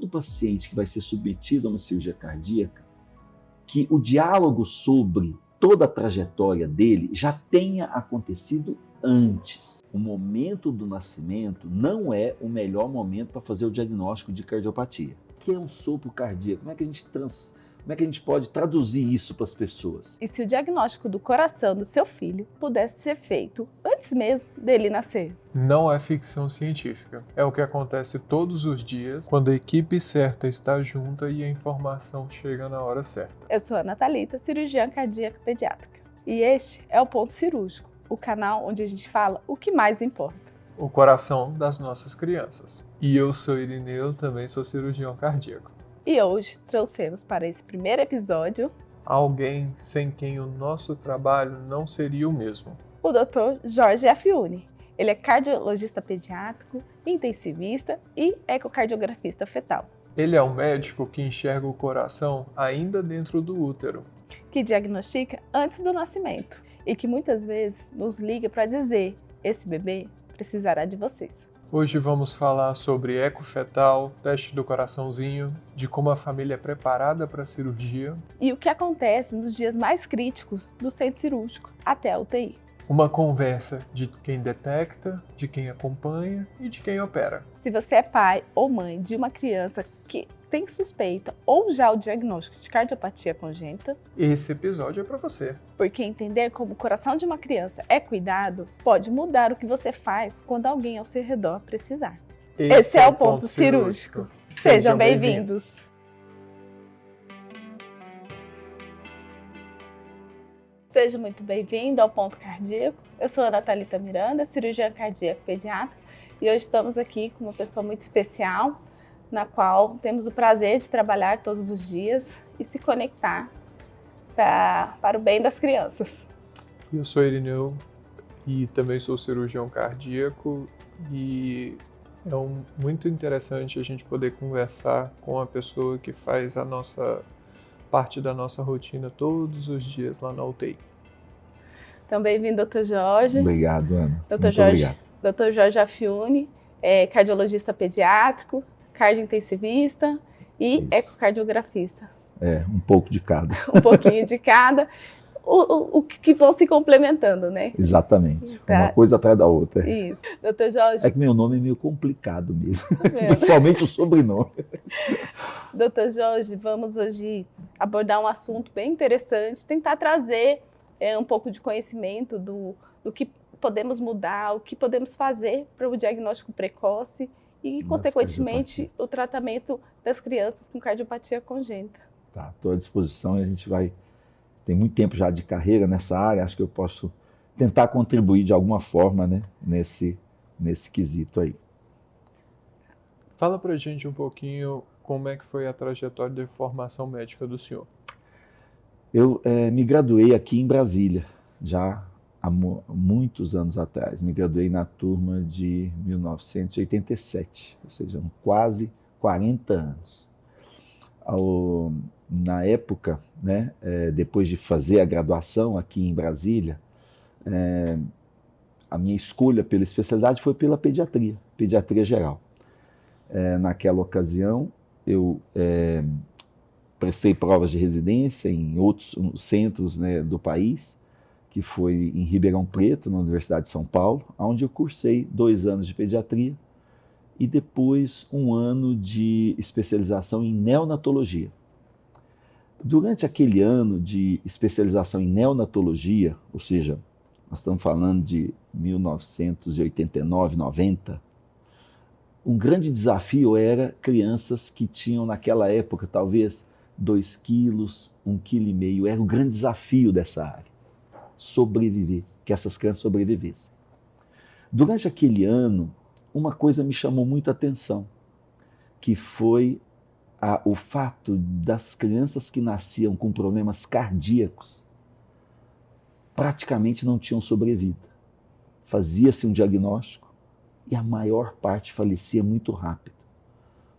paciente que vai ser submetido a uma cirurgia cardíaca, que o diálogo sobre toda a trajetória dele já tenha acontecido antes. O momento do nascimento não é o melhor momento para fazer o diagnóstico de cardiopatia. O que é um sopro cardíaco? Como é que a gente pode traduzir isso para as pessoas? E se o diagnóstico do coração do seu filho pudesse ser feito antes mesmo dele nascer? Não é ficção científica. É o que acontece todos os dias quando a equipe certa está junta e a informação chega na hora certa. Eu sou a Ana Thalita, cirurgiã cardíaca pediátrica. E este é o Ponto Cirúrgico, o canal onde a gente fala o que mais importa. O coração das nossas crianças. E eu sou Irineu, também sou cirurgião cardíaco. E hoje trouxemos para esse primeiro episódio alguém sem quem o nosso trabalho não seria o mesmo. O Dr. Jorge Afiuni. Ele é cardiologista pediátrico, intensivista e ecocardiografista fetal. Ele é um médico que enxerga o coração ainda dentro do útero, que diagnostica antes do nascimento e que muitas vezes nos liga para dizer: esse bebê precisará de vocês. Hoje vamos falar sobre eco fetal, teste do coraçãozinho, de como a família é preparada para a cirurgia e o que acontece nos dias mais críticos do centro cirúrgico até a UTI. Uma conversa de quem detecta, de quem acompanha e de quem opera. Se você é pai ou mãe de uma criança que tem suspeita ou já o diagnóstico de cardiopatia congênita, esse episódio é para você. Porque entender como o coração de uma criança é cuidado pode mudar o que você faz quando alguém ao seu redor precisar. Esse é o Ponto Cirúrgico. Sejam bem-vindos! Seja muito bem-vindo ao Ponto Cardíaco. Eu sou a Ana Thalita Miranda, cirurgiã cardíaca pediatra, e hoje estamos aqui com uma pessoa muito especial, na qual temos o prazer de trabalhar todos os dias e se conectar para o bem das crianças. Eu sou Irineu e também sou cirurgião cardíaco, e é muito interessante a gente poder conversar com a pessoa que faz a nossa parte da nossa rotina todos os dias lá na UTI. Então, bem-vindo, Dr. Jorge. Obrigado, Ana. Dr. Jorge Afiuni, cardiologista pediátrico, cardiointensivista e ecocardiografista. Um pouco de cada. Um pouquinho de cada. O que vão se complementando, né? Exatamente. Tá. Uma coisa atrás da outra. Isso. Dr. Jorge. É que meu nome é meio complicado mesmo. Principalmente o sobrenome. Dr. Jorge, vamos hoje abordar um assunto bem interessante, tentar trazer um pouco de conhecimento do que podemos mudar, o que podemos fazer para o diagnóstico precoce e, consequentemente, o tratamento das crianças com cardiopatia congênita. Tá, estou à disposição e a gente vai... Tem muito tempo já de carreira nessa área, acho que eu posso tentar contribuir de alguma forma, né, nesse quesito aí. Fala pra gente um pouquinho como é que foi a trajetória de formação médica do senhor. Eu me graduei aqui em Brasília, já há muitos anos atrás. Me graduei na turma de 1987, ou seja, quase 40 anos. Na época, né, depois de fazer a graduação aqui em Brasília, a minha escolha pela especialidade foi pela pediatria geral. Naquela ocasião, eu prestei provas de residência em outros centros, né, do país, que foi em Ribeirão Preto, na Universidade de São Paulo, onde eu cursei 2 anos de pediatria e depois 1 ano de especialização em neonatologia. Durante aquele ano de especialização em neonatologia, ou seja, nós estamos falando de 1989, 90, um grande desafio era crianças que tinham naquela época talvez 2 quilos, 1,5 kg. Era o grande desafio dessa área, sobreviver, que essas crianças sobrevivessem. Durante aquele ano, uma coisa me chamou muito a atenção, que foi o fato das crianças que nasciam com problemas cardíacos praticamente não tinham sobrevida. Fazia-se um diagnóstico e a maior parte falecia muito rápido.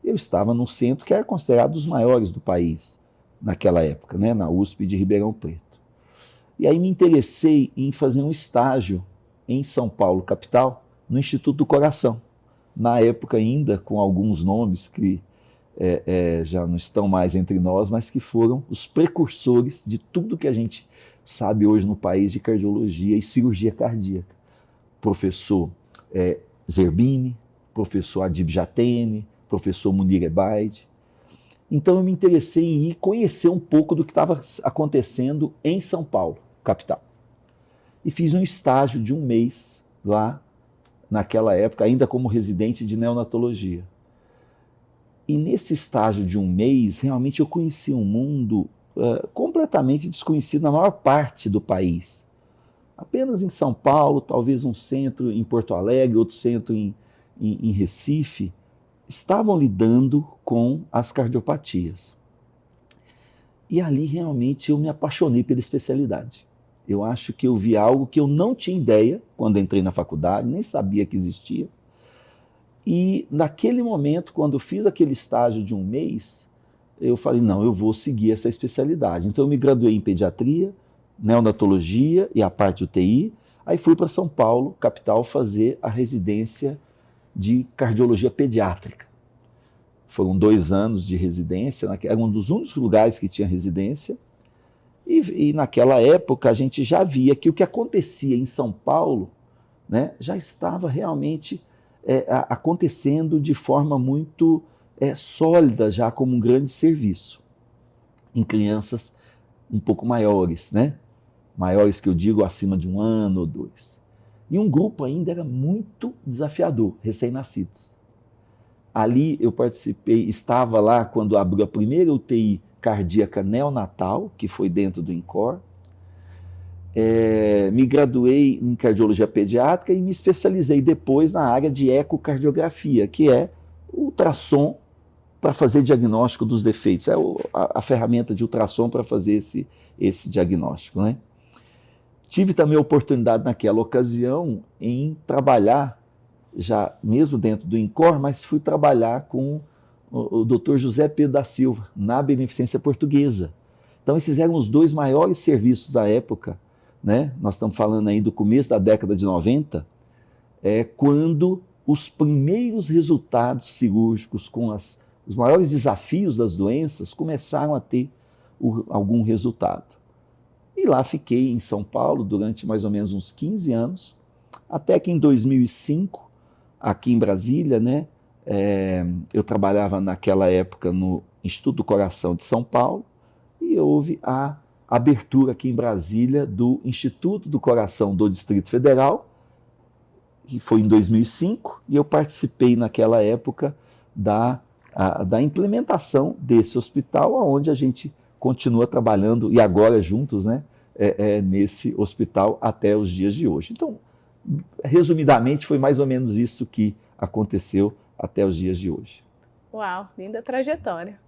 Eu estava num centro que era considerado dos maiores do país naquela época, né, na USP de Ribeirão Preto. E aí me interessei em fazer um estágio em São Paulo, capital, no Instituto do Coração. Na época ainda com alguns nomes que já não estão mais entre nós, mas que foram os precursores de tudo que a gente sabe hoje no país de cardiologia e cirurgia cardíaca. Professor Zerbini, professor Adib Jatene, professor Munir Ebaid. Então eu me interessei em ir conhecer um pouco do que estava acontecendo em São Paulo, capital. E fiz um estágio de 1 mês lá, naquela época, ainda como residente de neonatologia. E nesse estágio de 1 mês, realmente eu conheci um mundo completamente desconhecido na maior parte do país. Apenas em São Paulo, talvez um centro em Porto Alegre, outro centro em Recife, estavam lidando com as cardiopatias. E ali realmente eu me apaixonei pela especialidade. Eu acho que eu vi algo que eu não tinha ideia quando entrei na faculdade, nem sabia que existia. E naquele momento, quando eu fiz aquele estágio de 1 mês, eu falei, não, eu vou seguir essa especialidade. Então eu me graduei em pediatria, neonatologia e a parte UTI, aí fui para São Paulo, capital, fazer a residência de cardiologia pediátrica. Foram 2 anos de residência, era um dos únicos lugares que tinha residência, e naquela época a gente já via que o que acontecia em São Paulo, né, já estava realmente acontecendo de forma muito sólida, já como um grande serviço, em crianças um pouco maiores, né? Maiores que eu digo acima de 1 ano ou 2. E um grupo ainda era muito desafiador, recém-nascidos. Ali eu participei, estava lá quando abriu a primeira UTI cardíaca neonatal, que foi dentro do INCOR. Me graduei em cardiologia pediátrica e me especializei depois na área de ecocardiografia, que é o ultrassom para fazer diagnóstico dos defeitos. É a ferramenta de ultrassom para fazer esse diagnóstico, né? Tive também a oportunidade naquela ocasião em trabalhar, já mesmo dentro do INCOR, mas fui trabalhar com o Dr. José Pedro da Silva, na Beneficência Portuguesa. Então esses eram os 2 maiores serviços da época, né? Nós estamos falando aí do começo da década de 90, quando os primeiros resultados cirúrgicos com os maiores desafios das doenças começaram a ter algum resultado. E lá fiquei em São Paulo durante mais ou menos uns 15 anos, até que em 2005, aqui em Brasília, né, eu trabalhava naquela época no Instituto do Coração de São Paulo, e houve a abertura aqui em Brasília do Instituto do Coração do Distrito Federal, que foi em 2005, e eu participei naquela época da implementação desse hospital, onde a gente continua trabalhando, e agora juntos, né, nesse hospital até os dias de hoje. Então, resumidamente, foi mais ou menos isso que aconteceu até os dias de hoje. Uau, linda trajetória.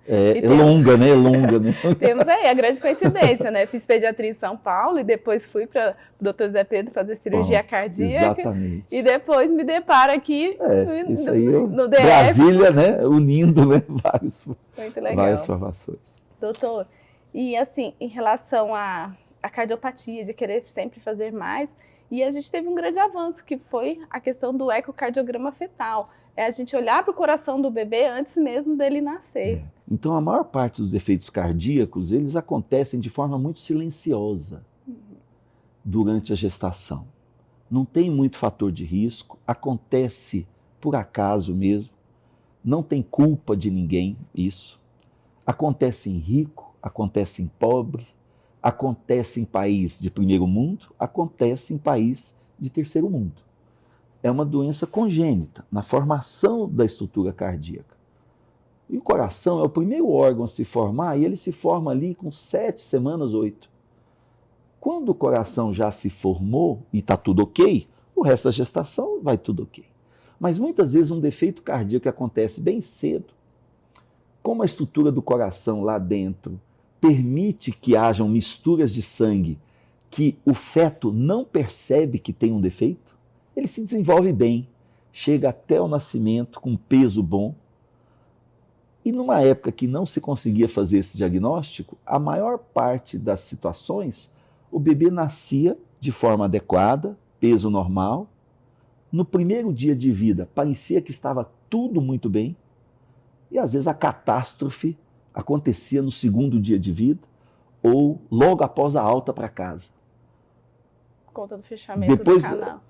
Longa, né? Longa, né? Temos aí a grande coincidência, né? Fiz pediatria em São Paulo e depois fui para o Dr. Zé Pedro fazer cirurgia cardíaca. Exatamente. E depois me deparo aqui isso aí, no DF. Brasília, né? Unindo, né? Várias formações. Doutor, e assim, em relação à cardiopatia, de querer sempre fazer mais, e a gente teve um grande avanço, que foi a questão do ecocardiograma fetal. É a gente olhar para o coração do bebê antes mesmo dele nascer. Então, a maior parte dos defeitos cardíacos, eles acontecem de forma muito silenciosa durante a gestação. Não tem muito fator de risco, acontece por acaso mesmo, não tem culpa de ninguém isso. Acontece em rico, acontece em pobre, acontece em país de primeiro mundo, acontece em país de terceiro mundo. É uma doença congênita, na formação da estrutura cardíaca. E o coração é o primeiro órgão a se formar, e ele se forma ali com 7 semanas, 8. Quando o coração já se formou e está tudo ok, o resto da gestação vai tudo ok. Mas muitas vezes um defeito cardíaco que acontece bem cedo, como a estrutura do coração lá dentro permite que hajam misturas de sangue que o feto não percebe que tem um defeito, ele se desenvolve bem, chega até o nascimento com peso bom. E numa época que não se conseguia fazer esse diagnóstico, a maior parte das situações, o bebê nascia de forma adequada, peso normal. No primeiro dia de vida, parecia que estava tudo muito bem. E às vezes a catástrofe acontecia no segundo dia de vida ou logo após a alta para casa. Por conta do fechamento Depois, do canal.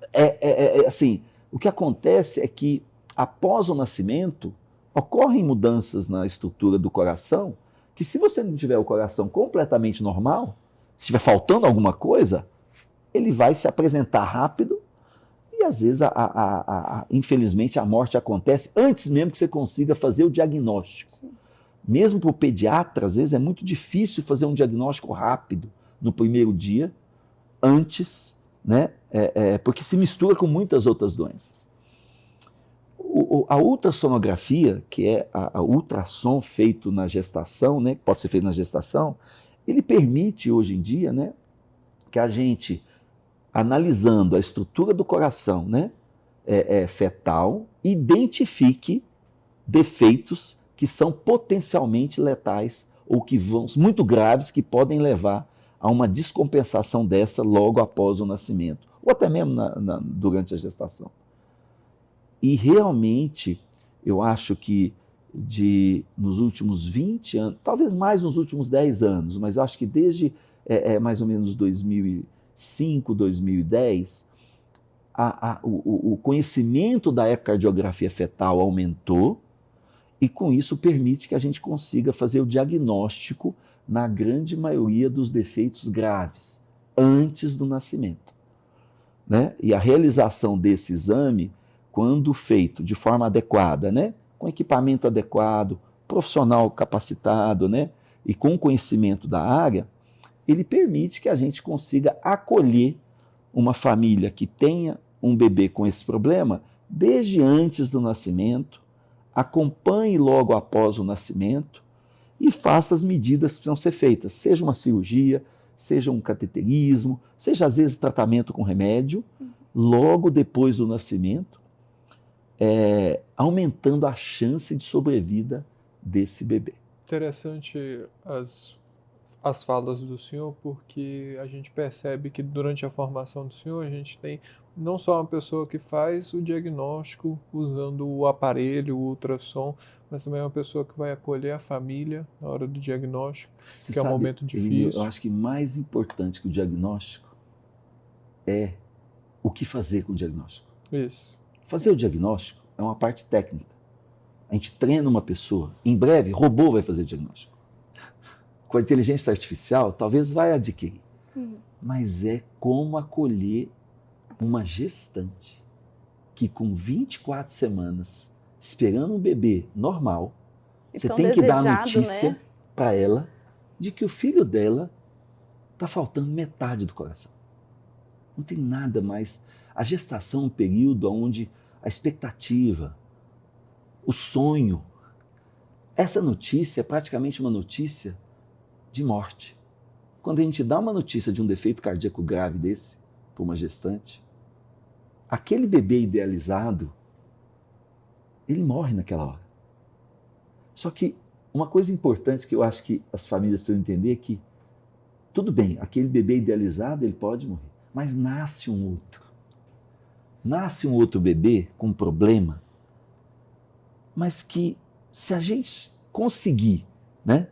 Assim, o que acontece é que após o nascimento ocorrem mudanças na estrutura do coração que, se você não tiver o coração completamente normal, se estiver faltando alguma coisa, ele vai se apresentar rápido e às vezes, infelizmente, a morte acontece antes mesmo que você consiga fazer o diagnóstico. Sim. Mesmo para o pediatra, às vezes é muito difícil fazer um diagnóstico rápido no primeiro dia, antes, né? Porque se mistura com muitas outras doenças. A ultrassonografia, que é a ultrassom feito na gestação, né? Pode ser feito na gestação, ele permite hoje em dia, né, que a gente, analisando a estrutura do coração, né, fetal, identifique defeitos que são potencialmente letais ou que vão muito graves, que podem levar a uma descompensação dessa logo após o nascimento, ou até mesmo durante a gestação. E realmente, eu acho que nos últimos 20 anos, talvez mais nos últimos 10 anos, mas eu acho que desde mais ou menos 2005, 2010, o conhecimento da ecocardiografia fetal aumentou e com isso permite que a gente consiga fazer o diagnóstico na grande maioria dos defeitos graves, antes do nascimento, né? E a realização desse exame, quando feito de forma adequada, né? Com equipamento adequado, profissional capacitado, né? E com conhecimento da área, ele permite que a gente consiga acolher uma família que tenha um bebê com esse problema desde antes do nascimento, acompanhe logo após o nascimento e faça as medidas que precisam ser feitas, seja uma cirurgia, seja um cateterismo, seja às vezes tratamento com remédio, logo depois do nascimento, aumentando a chance de sobrevida desse bebê. Interessante as falas do senhor, porque a gente percebe que durante a formação do senhor a gente tem não só uma pessoa que faz o diagnóstico usando o aparelho, o ultrassom, mas também uma pessoa que vai acolher a família na hora do diagnóstico, que é um momento difícil. Eu acho que mais importante que o diagnóstico é o que fazer com o diagnóstico. Isso. Fazer o diagnóstico é uma parte técnica. A gente treina uma pessoa. Em breve, robô vai fazer diagnóstico. Com a inteligência artificial, talvez vai adquirir. Mas é como acolher uma gestante que com 24 semanas, esperando um bebê normal, você tem que dar a notícia, né, para ela de que o filho dela está faltando metade do coração. Não tem nada mais. A gestação é um período onde a expectativa, o sonho, essa notícia é praticamente uma notícia de morte. Quando a gente dá uma notícia de um defeito cardíaco grave desse para uma gestante, aquele bebê idealizado, ele morre naquela hora. Só que uma coisa importante que eu acho que as famílias precisam entender é que, tudo bem, aquele bebê idealizado, ele pode morrer, mas nasce um outro. Nasce um outro bebê com um problema, mas que, se a gente conseguir, né,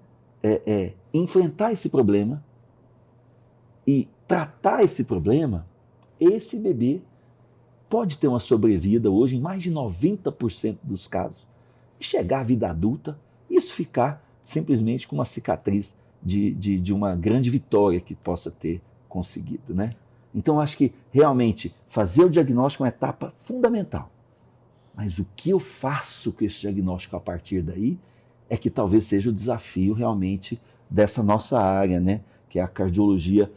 enfrentar esse problema e tratar esse problema, esse bebê pode ter uma sobrevida hoje em mais de 90% dos casos, e chegar à vida adulta, isso ficar simplesmente com uma cicatriz de uma grande vitória que possa ter conseguido, né? Então, acho que realmente fazer o diagnóstico é uma etapa fundamental. Mas o que eu faço com esse diagnóstico a partir daí é que talvez seja o desafio realmente dessa nossa área, né? Que é a cardiologia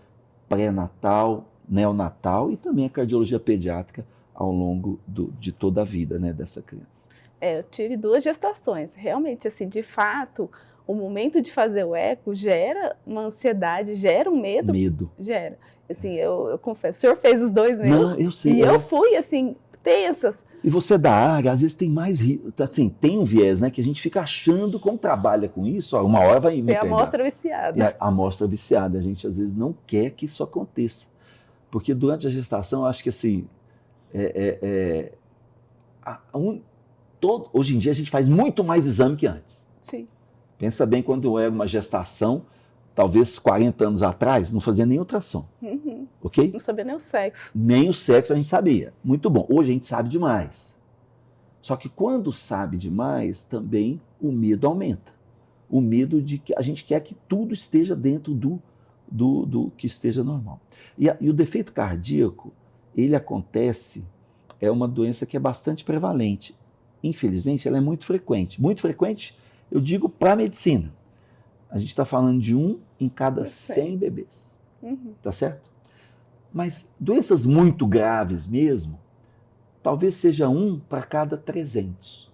pré-natal, neonatal e também a cardiologia pediátrica ao longo de toda a vida, né, dessa criança. Eu tive 2 gestações. Realmente, assim, de fato, o momento de fazer o eco gera uma ansiedade, gera um medo. Medo. Gera. Assim, eu confesso, o senhor fez os 2 mesmo? Não, eu sei. E eu fui, assim, tensas. E você da área, às vezes tem mais, assim, tem um viés, né, que a gente fica achando, como trabalha com isso, ó, uma hora vai me pegar. É a amostra viciada. E a amostra viciada, a gente às vezes não quer que isso aconteça. Porque durante a gestação, eu acho que assim, hoje em dia a gente faz muito mais exame que antes. Sim. Pensa bem, quando era uma gestação, talvez 40 anos atrás, não fazia nem ultrassom. Ok? Não sabia nem o sexo. Nem o sexo a gente sabia. Muito bom. Hoje a gente sabe demais. Só que quando sabe demais, também o medo aumenta. O medo de que a gente quer que tudo esteja dentro do que esteja normal. E o defeito cardíaco, ele acontece, é uma doença que é bastante prevalente. Infelizmente, ela é muito frequente. Muito frequente, eu digo, para a medicina. A gente está falando de 1 em cada 100 bebês. Tá certo? Mas doenças muito graves mesmo, talvez seja 1 para cada 300.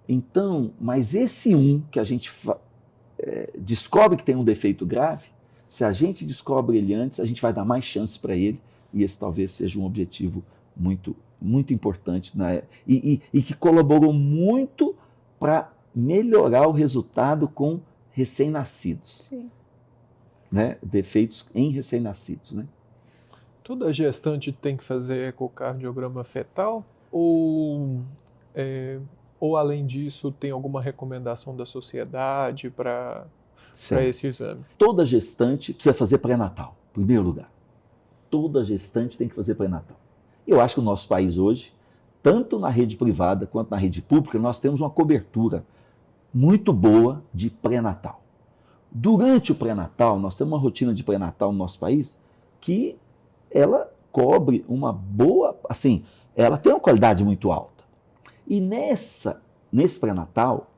Então, mas esse 1 que a gente descobre que tem um defeito grave, se a gente descobre ele antes, a gente vai dar mais chance para ele, e esse talvez seja um objetivo muito, muito importante e que colaborou muito para melhorar o resultado com recém-nascidos. Sim. Né? Defeitos em recém-nascidos. Né? Toda gestante tem que fazer ecocardiograma fetal? Ou além disso, tem alguma recomendação da sociedade para esse exame? Toda gestante precisa fazer pré-natal, em primeiro lugar. Toda gestante tem que fazer pré-natal. Eu acho que o nosso país hoje, tanto na rede privada quanto na rede pública, nós temos uma cobertura muito boa de pré-natal. Durante o pré-natal, nós temos uma rotina de pré-natal no nosso país que ela cobre uma boa, assim, ela tem uma qualidade muito alta. E nesse pré-natal,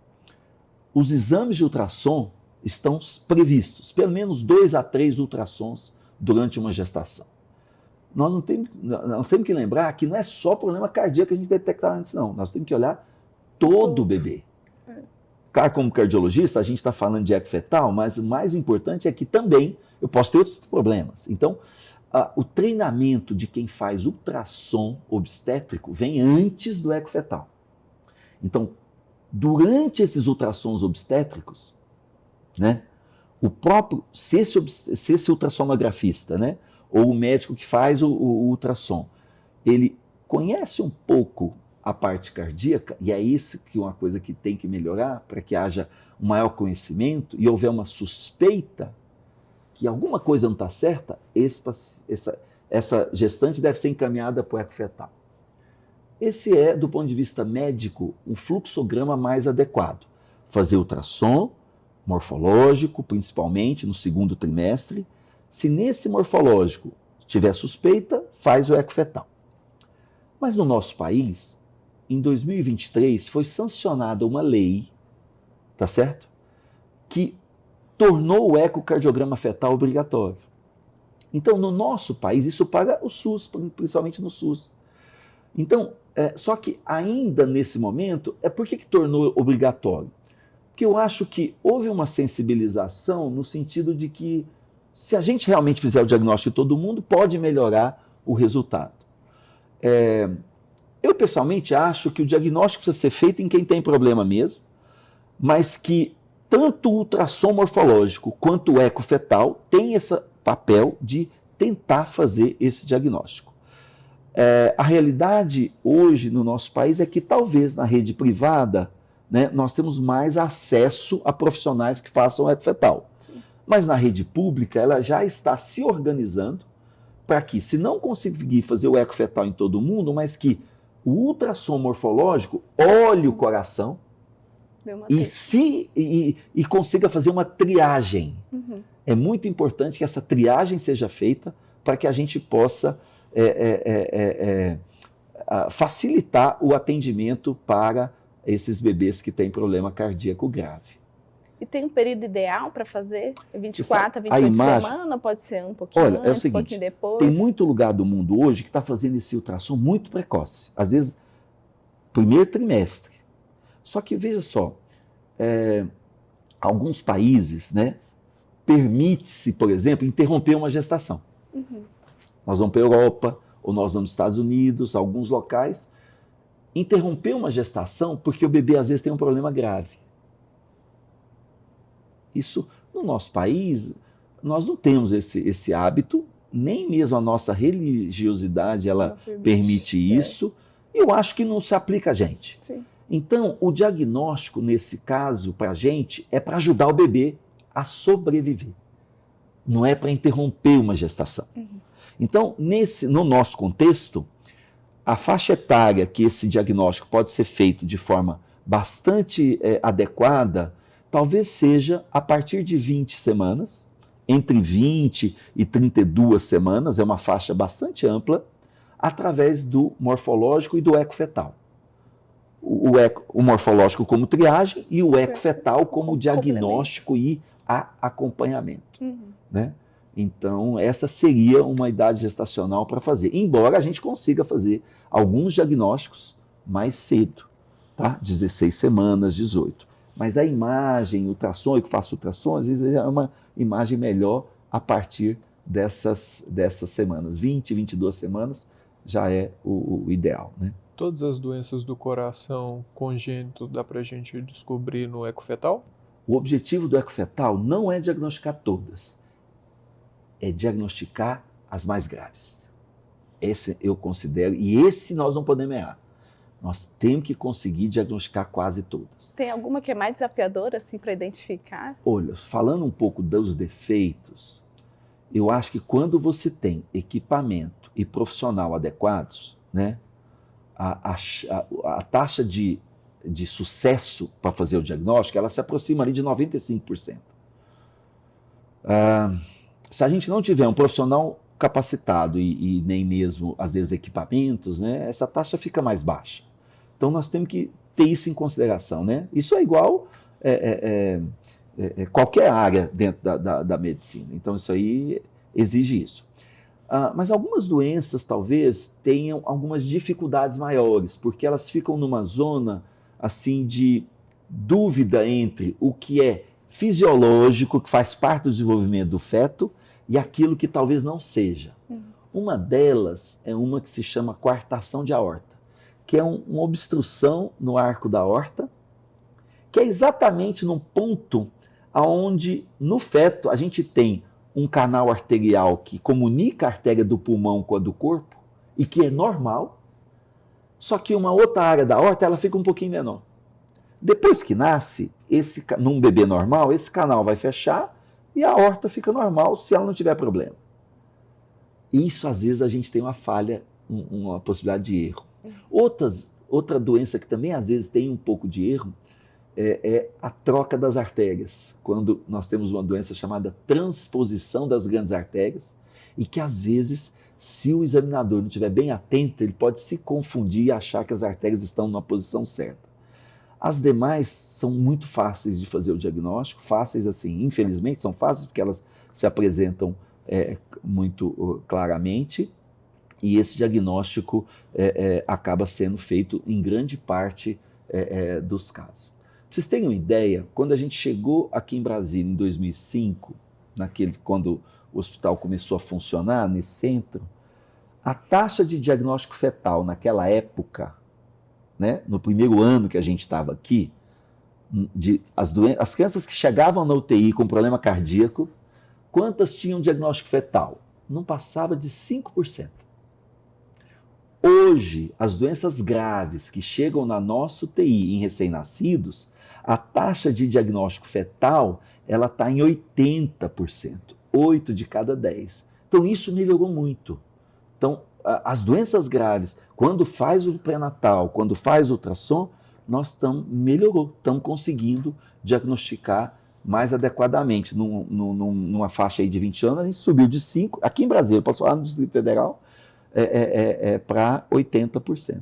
os exames de ultrassom estão previstos, pelo menos 2 a 3 ultrassons durante uma gestação. Nós não temos que lembrar que não é só problema cardíaco que a gente detectar antes, não. Nós temos que olhar todo o bebê. Claro, como cardiologista, a gente está falando de eco fetal, mas o mais importante é que também eu posso ter outros problemas. Então, o treinamento de quem faz ultrassom obstétrico vem antes do eco fetal. Então, durante esses ultrassons obstétricos, né, se esse ultrassonografista, né, ou o médico que faz o ultrassom, ele conhece um pouco a parte cardíaca, e é isso que é uma coisa que tem que melhorar para que haja um maior conhecimento e houver uma suspeita que alguma coisa não está certa, essa gestante deve ser encaminhada para o eco fetal. Esse é, do ponto de vista médico, um fluxograma mais adequado. Fazer ultrassom morfológico, principalmente no 2º trimestre. Se nesse morfológico tiver suspeita, faz o eco fetal. Mas no nosso país, em 2023, foi sancionada uma lei, tá certo? Que tornou o ecocardiograma fetal obrigatório. Então, no nosso país, isso para o SUS, principalmente no SUS. Então, só que ainda nesse momento, por que tornou obrigatório? Porque eu acho que houve uma sensibilização no sentido de que se a gente realmente fizer o diagnóstico de todo mundo, pode melhorar o resultado. Eu, pessoalmente, acho que o diagnóstico precisa ser feito em quem tem problema mesmo, mas que tanto o ultrassom morfológico quanto o eco fetal tem esse papel de tentar fazer esse diagnóstico. A realidade hoje no nosso país é que talvez na rede privada, né, nós temos mais acesso a profissionais que façam eco fetal. Sim. Mas na rede pública ela já está se organizando para que, se não conseguir fazer o eco fetal em todo mundo, mas que o ultrassom morfológico olhe o coração e consiga fazer uma triagem. Uhum. É muito importante que essa triagem seja feita para que a gente possa facilitar o atendimento para esses bebês que têm problema cardíaco grave. E tem um período ideal para fazer? 24 a 28 semanas? Pode ser um pouquinho antes, um pouquinho depois? Tem muito lugar do mundo hoje que está fazendo esse ultrassom muito precoce. Às vezes, 1º trimestre. Só que, veja só, alguns países, né, permite-se, por exemplo, interromper uma gestação. Uhum. Nós vamos para a Europa, ou nós vamos nos Estados Unidos, alguns locais, interromper uma gestação porque o bebê, às vezes, tem um problema grave. Isso, no nosso país, nós não temos esse hábito, nem mesmo a nossa religiosidade ela permite isso. Eu acho que não se aplica a gente. Sim. Então, o diagnóstico, nesse caso, para a gente, é para ajudar o bebê a sobreviver. Não é para interromper uma gestação. Então, no nosso contexto, a faixa etária que esse diagnóstico pode ser feito de forma bastante adequada, talvez seja a partir de 20 semanas, entre 20 e 32 semanas, é uma faixa bastante ampla, através do morfológico e do ecofetal. O morfológico como triagem e o ecofetal como diagnóstico e acompanhamento. Né? Então, essa seria uma idade gestacional para fazer. Embora a gente consiga fazer alguns diagnósticos mais cedo, tá? 16 semanas, 18. Mas a imagem, ultrassom, eu que faço ultrassom, às vezes é uma imagem melhor a partir dessas semanas. 20, 22 semanas já é o ideal, né? Todas as doenças do coração congênito dá para a gente descobrir no ecofetal? O objetivo do ecofetal não é diagnosticar todas, é diagnosticar as mais graves. Esse eu considero, e esse nós não podemos errar. Nós temos que conseguir diagnosticar quase todas. Tem alguma que é mais desafiadora assim, para identificar? Olha, falando um pouco dos defeitos, eu acho que quando você tem equipamento e profissional adequados, né, a taxa de sucesso para fazer o diagnóstico, ela se aproxima ali de 95%. Se a gente não tiver um profissional capacitado e nem mesmo, às vezes, equipamentos, né, essa taxa fica mais baixa. Então, nós temos que ter isso em consideração. Né? Isso é igual qualquer área dentro da medicina. Então, isso aí exige isso. Mas algumas doenças, talvez, tenham algumas dificuldades maiores, porque elas ficam numa zona assim, de dúvida entre o que é fisiológico, que faz parte do desenvolvimento do feto, e aquilo que talvez não seja. Uma delas é uma que se chama coartação de aorta, que é uma obstrução no arco da aorta, que é exatamente num ponto onde, no feto, a gente tem um canal arterial que comunica a artéria do pulmão com a do corpo, e que é normal, só que uma outra área da aorta ela fica um pouquinho menor. Depois que nasce, num bebê normal, esse canal vai fechar e a aorta fica normal se ela não tiver problema. Isso, às vezes, a gente tem uma falha, uma possibilidade de erro. Outra doença que também, às vezes, tem um pouco de erro é a troca das artérias. Quando nós temos uma doença chamada transposição das grandes artérias e que, às vezes, se o examinador não estiver bem atento, ele pode se confundir e achar que as artérias estão na posição certa. As demais são muito fáceis de fazer o diagnóstico, fáceis assim, infelizmente são fáceis porque elas se apresentam muito claramente e esse diagnóstico acaba sendo feito em grande parte dos casos. Pra vocês terem uma ideia, quando a gente chegou aqui em Brasília em 2005, quando o hospital começou a funcionar nesse centro, a taxa de diagnóstico fetal naquela época, né, no primeiro ano que a gente estava aqui, as crianças que chegavam na UTI com problema cardíaco, quantas tinham diagnóstico fetal? Não passava de 5%. Hoje, as doenças graves que chegam na nossa UTI em recém-nascidos, a taxa de diagnóstico fetal ela está em 80%, 8 de cada 10. Então, isso melhorou muito. Então, as doenças graves, quando faz o pré-natal, quando faz o ultrassom, nós estamos conseguindo diagnosticar mais adequadamente. Numa faixa aí de 20 anos, a gente subiu de 5%, aqui em Brasília, eu posso falar no Distrito Federal, para 80%.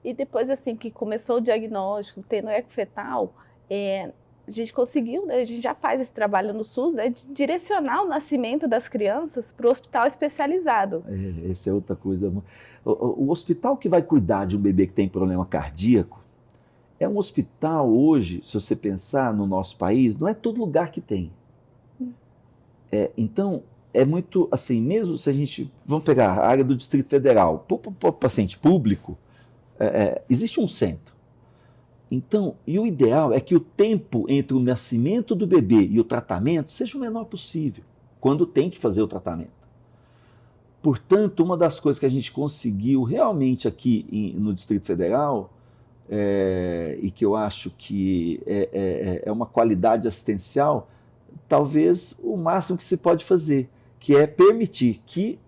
E depois, assim, que começou o diagnóstico, tendo ecofetal, a gente conseguiu, né, a gente já faz esse trabalho no SUS, né, de direcionar o nascimento das crianças para o hospital especializado. Essa é outra coisa. O hospital que vai cuidar de um bebê que tem problema cardíaco é um hospital hoje, se você pensar no nosso país, não é todo lugar que tem. Então, é muito assim, mesmo se a gente, vamos pegar a área do Distrito Federal, para o paciente público, existe um centro. Então, e o ideal é que o tempo entre o nascimento do bebê e o tratamento seja o menor possível, quando tem que fazer o tratamento. Portanto, uma das coisas que a gente conseguiu realmente aqui no Distrito Federal, e que eu acho que é uma qualidade assistencial, talvez o máximo que se pode fazer, que é permitir que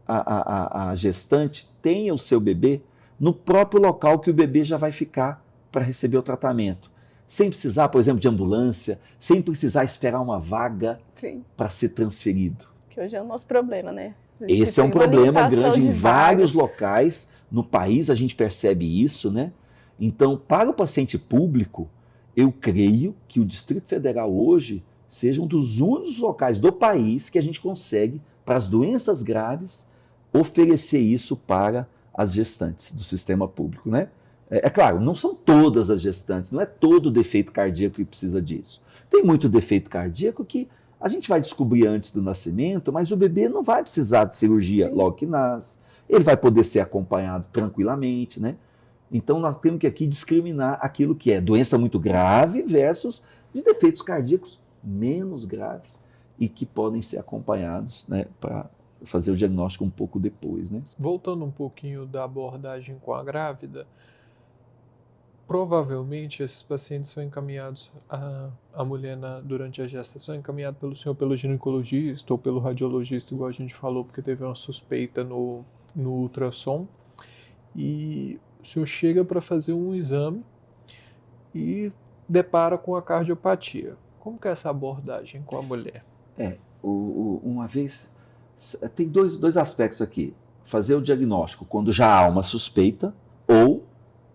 a gestante tenha o seu bebê no próprio local que o bebê já vai ficar para receber o tratamento. Sem precisar, por exemplo, de ambulância, sem precisar esperar uma vaga para ser transferido. Que hoje é o nosso problema, né? Esse é um problema grande em vários locais no país, a gente percebe isso, né? Então, para o paciente público, eu creio que o Distrito Federal hoje seja um dos únicos locais do país que a gente consegue, para as doenças graves, oferecer isso para as gestantes do sistema público, né? É claro, não são todas as gestantes, não é todo defeito cardíaco que precisa disso. Tem muito defeito cardíaco que a gente vai descobrir antes do nascimento, mas o bebê não vai precisar de cirurgia logo que nasce. Ele vai poder ser acompanhado tranquilamente, né? Então nós temos que aqui discriminar aquilo que é doença muito grave versus de defeitos cardíacos menos graves e que podem ser acompanhados, né, para fazer o diagnóstico um pouco depois, né? Voltando um pouquinho da abordagem com a grávida, provavelmente esses pacientes são encaminhados, a mulher durante a gestação é encaminhada pelo senhor, pelo ginecologista ou pelo radiologista, igual a gente falou, porque teve uma suspeita no ultrassom, e o senhor chega para fazer um exame e depara com a cardiopatia. Como que é essa abordagem com a mulher? Uma vez, tem dois aspectos aqui. Fazer o diagnóstico quando já há uma suspeita ou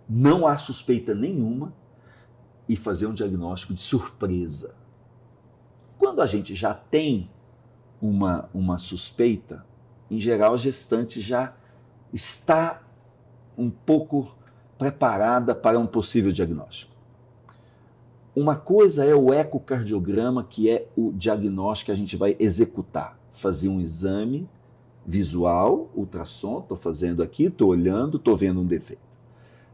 não há suspeita nenhuma e fazer um diagnóstico de surpresa. Quando a gente já tem uma suspeita, em geral a gestante já está um pouco preparada para um possível diagnóstico. Uma coisa é o ecocardiograma, que é o diagnóstico que a gente vai executar. Fazer um exame visual, ultrassom, estou fazendo aqui, estou olhando, estou vendo um defeito.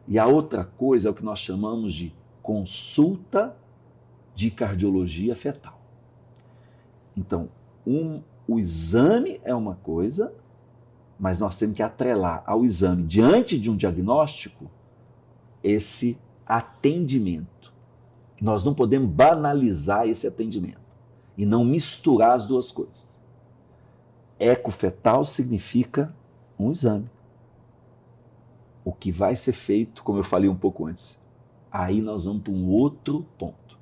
E a outra coisa é o que nós chamamos de consulta de cardiologia fetal. Então, o exame é uma coisa, mas nós temos que atrelar ao exame, diante de um diagnóstico, esse atendimento. Nós não podemos banalizar esse atendimento e não misturar as duas coisas. Ecofetal significa um exame. O que vai ser feito, como eu falei um pouco antes, aí nós vamos para um outro ponto.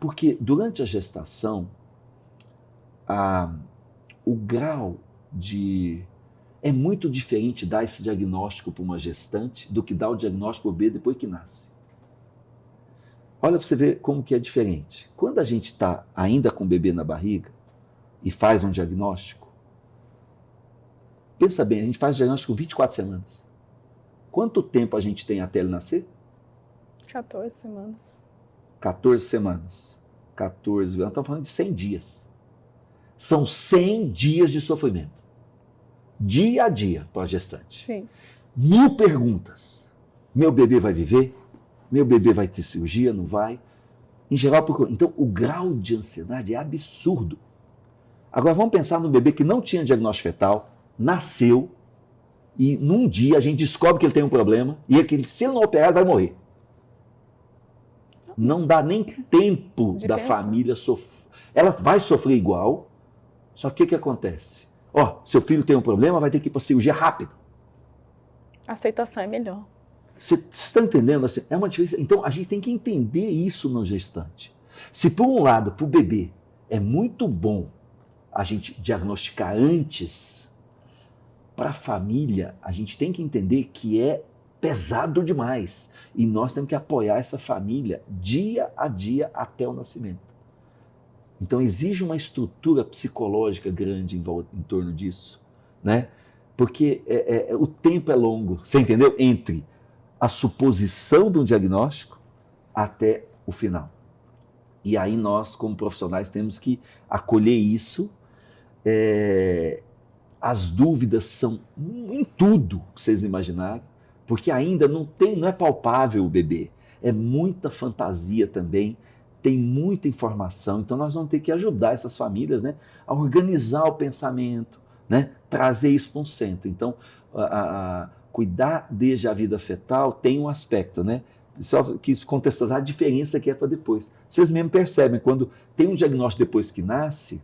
Porque durante a gestação, o grau de... É muito diferente dar esse diagnóstico para uma gestante do que dar o diagnóstico para o bebê depois que nasce. Olha para você ver como que é diferente. Quando a gente está ainda com o bebê na barriga e faz um diagnóstico, pensa bem, a gente faz o diagnóstico com 24 semanas. Quanto tempo a gente tem até ele nascer? 14 semanas. 14 semanas. 14, nós estamos falando de 100 dias. São 100 dias de sofrimento. Dia a dia para a gestante. Sim. 1000 perguntas. Meu bebê vai viver? Meu bebê vai ter cirurgia? Não vai? Em geral, então o grau de ansiedade é absurdo. Agora vamos pensar no bebê que não tinha diagnóstico fetal, nasceu, e num dia a gente descobre que ele tem um problema, e que se ele não operar, ele vai morrer. Não dá nem tempo da família sofrer. Ela vai sofrer igual, só que o que acontece? Seu filho tem um problema, vai ter que ir para cirurgia rápido. A aceitação é melhor. Vocês estão entendendo? Assim, é uma diferença. Então, a gente tem que entender isso no gestante. Se, por um lado, para o bebê, é muito bom a gente diagnosticar antes, para a família, a gente tem que entender que é pesado demais. E nós temos que apoiar essa família dia a dia até o nascimento. Então, exige uma estrutura psicológica grande em torno disso, né? Porque o tempo é longo, você entendeu? Entre a suposição de um diagnóstico até o final. E aí nós, como profissionais, temos que acolher isso. As dúvidas são em tudo que vocês imaginarem, porque ainda não é palpável o bebê. É muita fantasia também, tem muita informação. Então nós vamos ter que ajudar essas famílias, né, a organizar o pensamento, né? Trazer isso para um centro. Então, cuidar desde a vida fetal tem um aspecto, né? Só quis contestar a diferença que é para depois. Vocês mesmo percebem, quando tem um diagnóstico depois que nasce,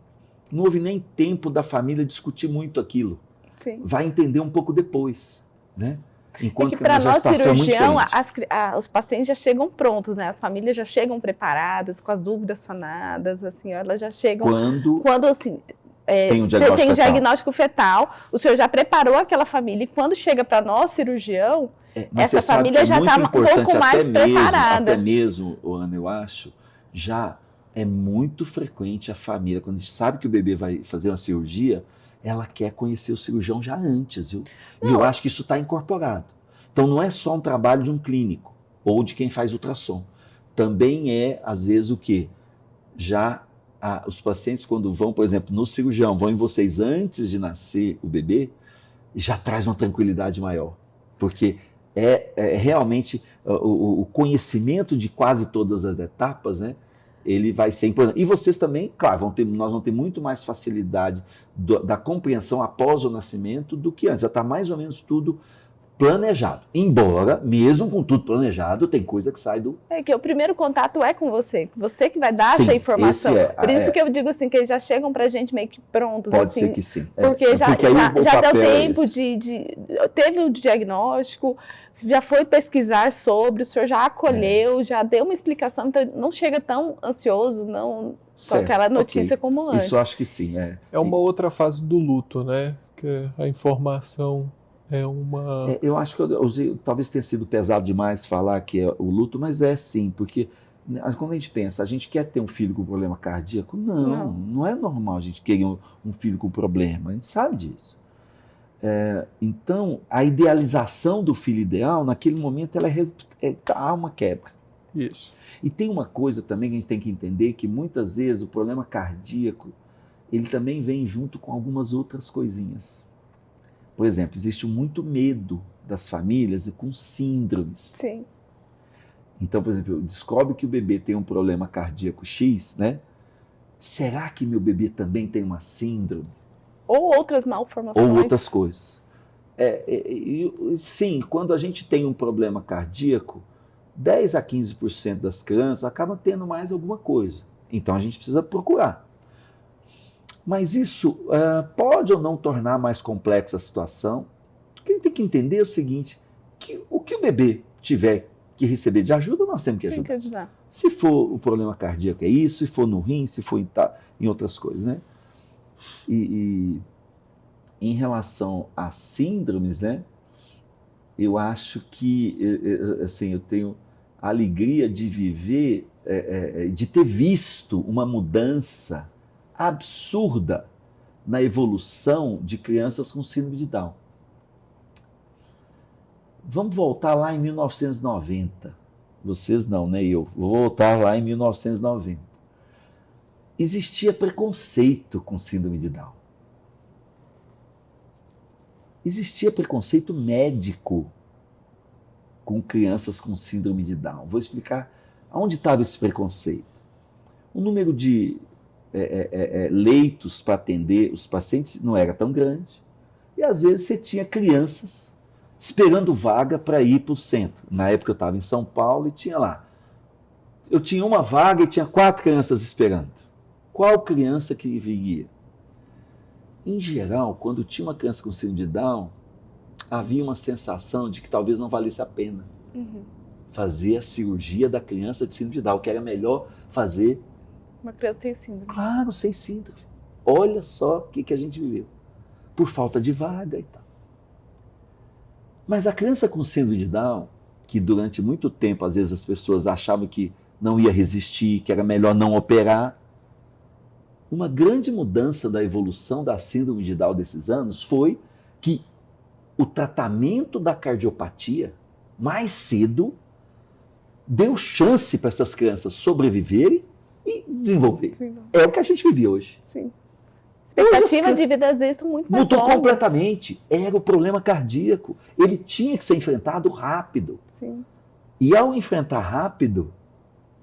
não houve nem tempo da família discutir muito aquilo. Sim. Vai entender um pouco depois, né? Enquanto que para nós, cirurgião, é os pacientes já chegam prontos, né? As famílias já chegam preparadas, com as dúvidas sanadas, assim, elas já chegam... Quando assim, tem um diagnóstico fetal, o senhor já preparou aquela família, e quando chega para nós, cirurgião, essa família já está um pouco mais preparada. Até mesmo, Ana, eu acho, já é muito frequente a família, quando a gente sabe que o bebê vai fazer uma cirurgia, ela quer conhecer o cirurgião já antes, viu? E eu acho que isso está incorporado. Então não é só um trabalho de um clínico ou de quem faz ultrassom. Também é, às vezes, o quê? Já os pacientes, quando vão, por exemplo, no cirurgião, vão em vocês antes de nascer o bebê, já traz uma tranquilidade maior. Porque realmente o conhecimento de quase todas as etapas, né? Ele vai ser importante. E vocês também, claro, nós vamos ter muito mais facilidade da compreensão após o nascimento do que antes. Já está mais ou menos tudo planejado. Embora, mesmo com tudo planejado, tem coisa que sai do... que o primeiro contato é com você que vai dar essa informação. Por isso que eu digo assim, que eles já chegam pra gente meio que prontos. Pode assim, ser que sim. Porque já deu tempo teve o diagnóstico, já foi pesquisar sobre, o senhor já acolheu, já deu uma explicação, então não chega tão ansioso, não com aquela notícia como antes. Isso eu acho que sim. É uma outra fase do luto, né? Que a informação é uma... eu acho que eu usei, talvez tenha sido pesado demais falar que é o luto, mas é sim, porque quando a gente pensa, a gente quer ter um filho com problema cardíaco? Não é normal a gente querer um filho com problema, a gente sabe disso. Então, a idealização do filho ideal, naquele momento, há uma quebra. Isso. E tem uma coisa também que a gente tem que entender, que muitas vezes o problema cardíaco, ele também vem junto com algumas outras coisinhas. Por exemplo, existe muito medo das famílias com síndromes. Sim. Então, por exemplo, descobre que o bebê tem um problema cardíaco X, né? Será que meu bebê também tem uma síndrome? Ou outras malformações. Ou outras coisas. Sim, quando a gente tem um problema cardíaco, 10 a 15% das crianças acabam tendo mais alguma coisa. Então a gente precisa procurar. Mas isso pode ou não tornar mais complexa a situação. O que a gente tem que entender é o seguinte, que o que o bebê tiver que receber de ajuda, nós temos que ajudar. Tem que ajudar. Se for o problema cardíaco é isso, se for no rim, se for em outras coisas, né? E em relação a síndromes, né, eu acho que assim, eu tenho a alegria de viver, de ter visto uma mudança absurda na evolução de crianças com síndrome de Down. Vamos voltar lá em 1990. Vocês não, né? Eu vou voltar lá em 1990. Existia preconceito com síndrome de Down. Existia preconceito médico com crianças com síndrome de Down. Vou explicar onde estava esse preconceito. O número de leitos para atender os pacientes não era tão grande. E às vezes você tinha crianças esperando vaga para ir para o centro. Na época eu estava em São Paulo e tinha lá. Eu tinha uma vaga e tinha 4 crianças esperando. Qual criança que viria? Em geral, quando tinha uma criança com síndrome de Down, havia uma sensação de que talvez não valesse a pena fazer a cirurgia da criança de síndrome de Down, que era melhor fazer... Uma criança sem síndrome. Claro, sem síndrome. Olha só o que a gente viveu. Por falta de vaga e tal. Mas a criança com síndrome de Down, que durante muito tempo, às vezes, as pessoas achavam que não ia resistir, que era melhor não operar, uma grande mudança da evolução da síndrome de Down desses anos foi que o tratamento da cardiopatia, mais cedo, deu chance para essas crianças sobreviverem e desenvolver. Sim. É o que a gente vive hoje. Sim. Expectativa de vida, às vezes, muito mais mudou longas. Completamente. Era o problema cardíaco. Ele tinha que ser enfrentado rápido. Sim. E ao enfrentar rápido,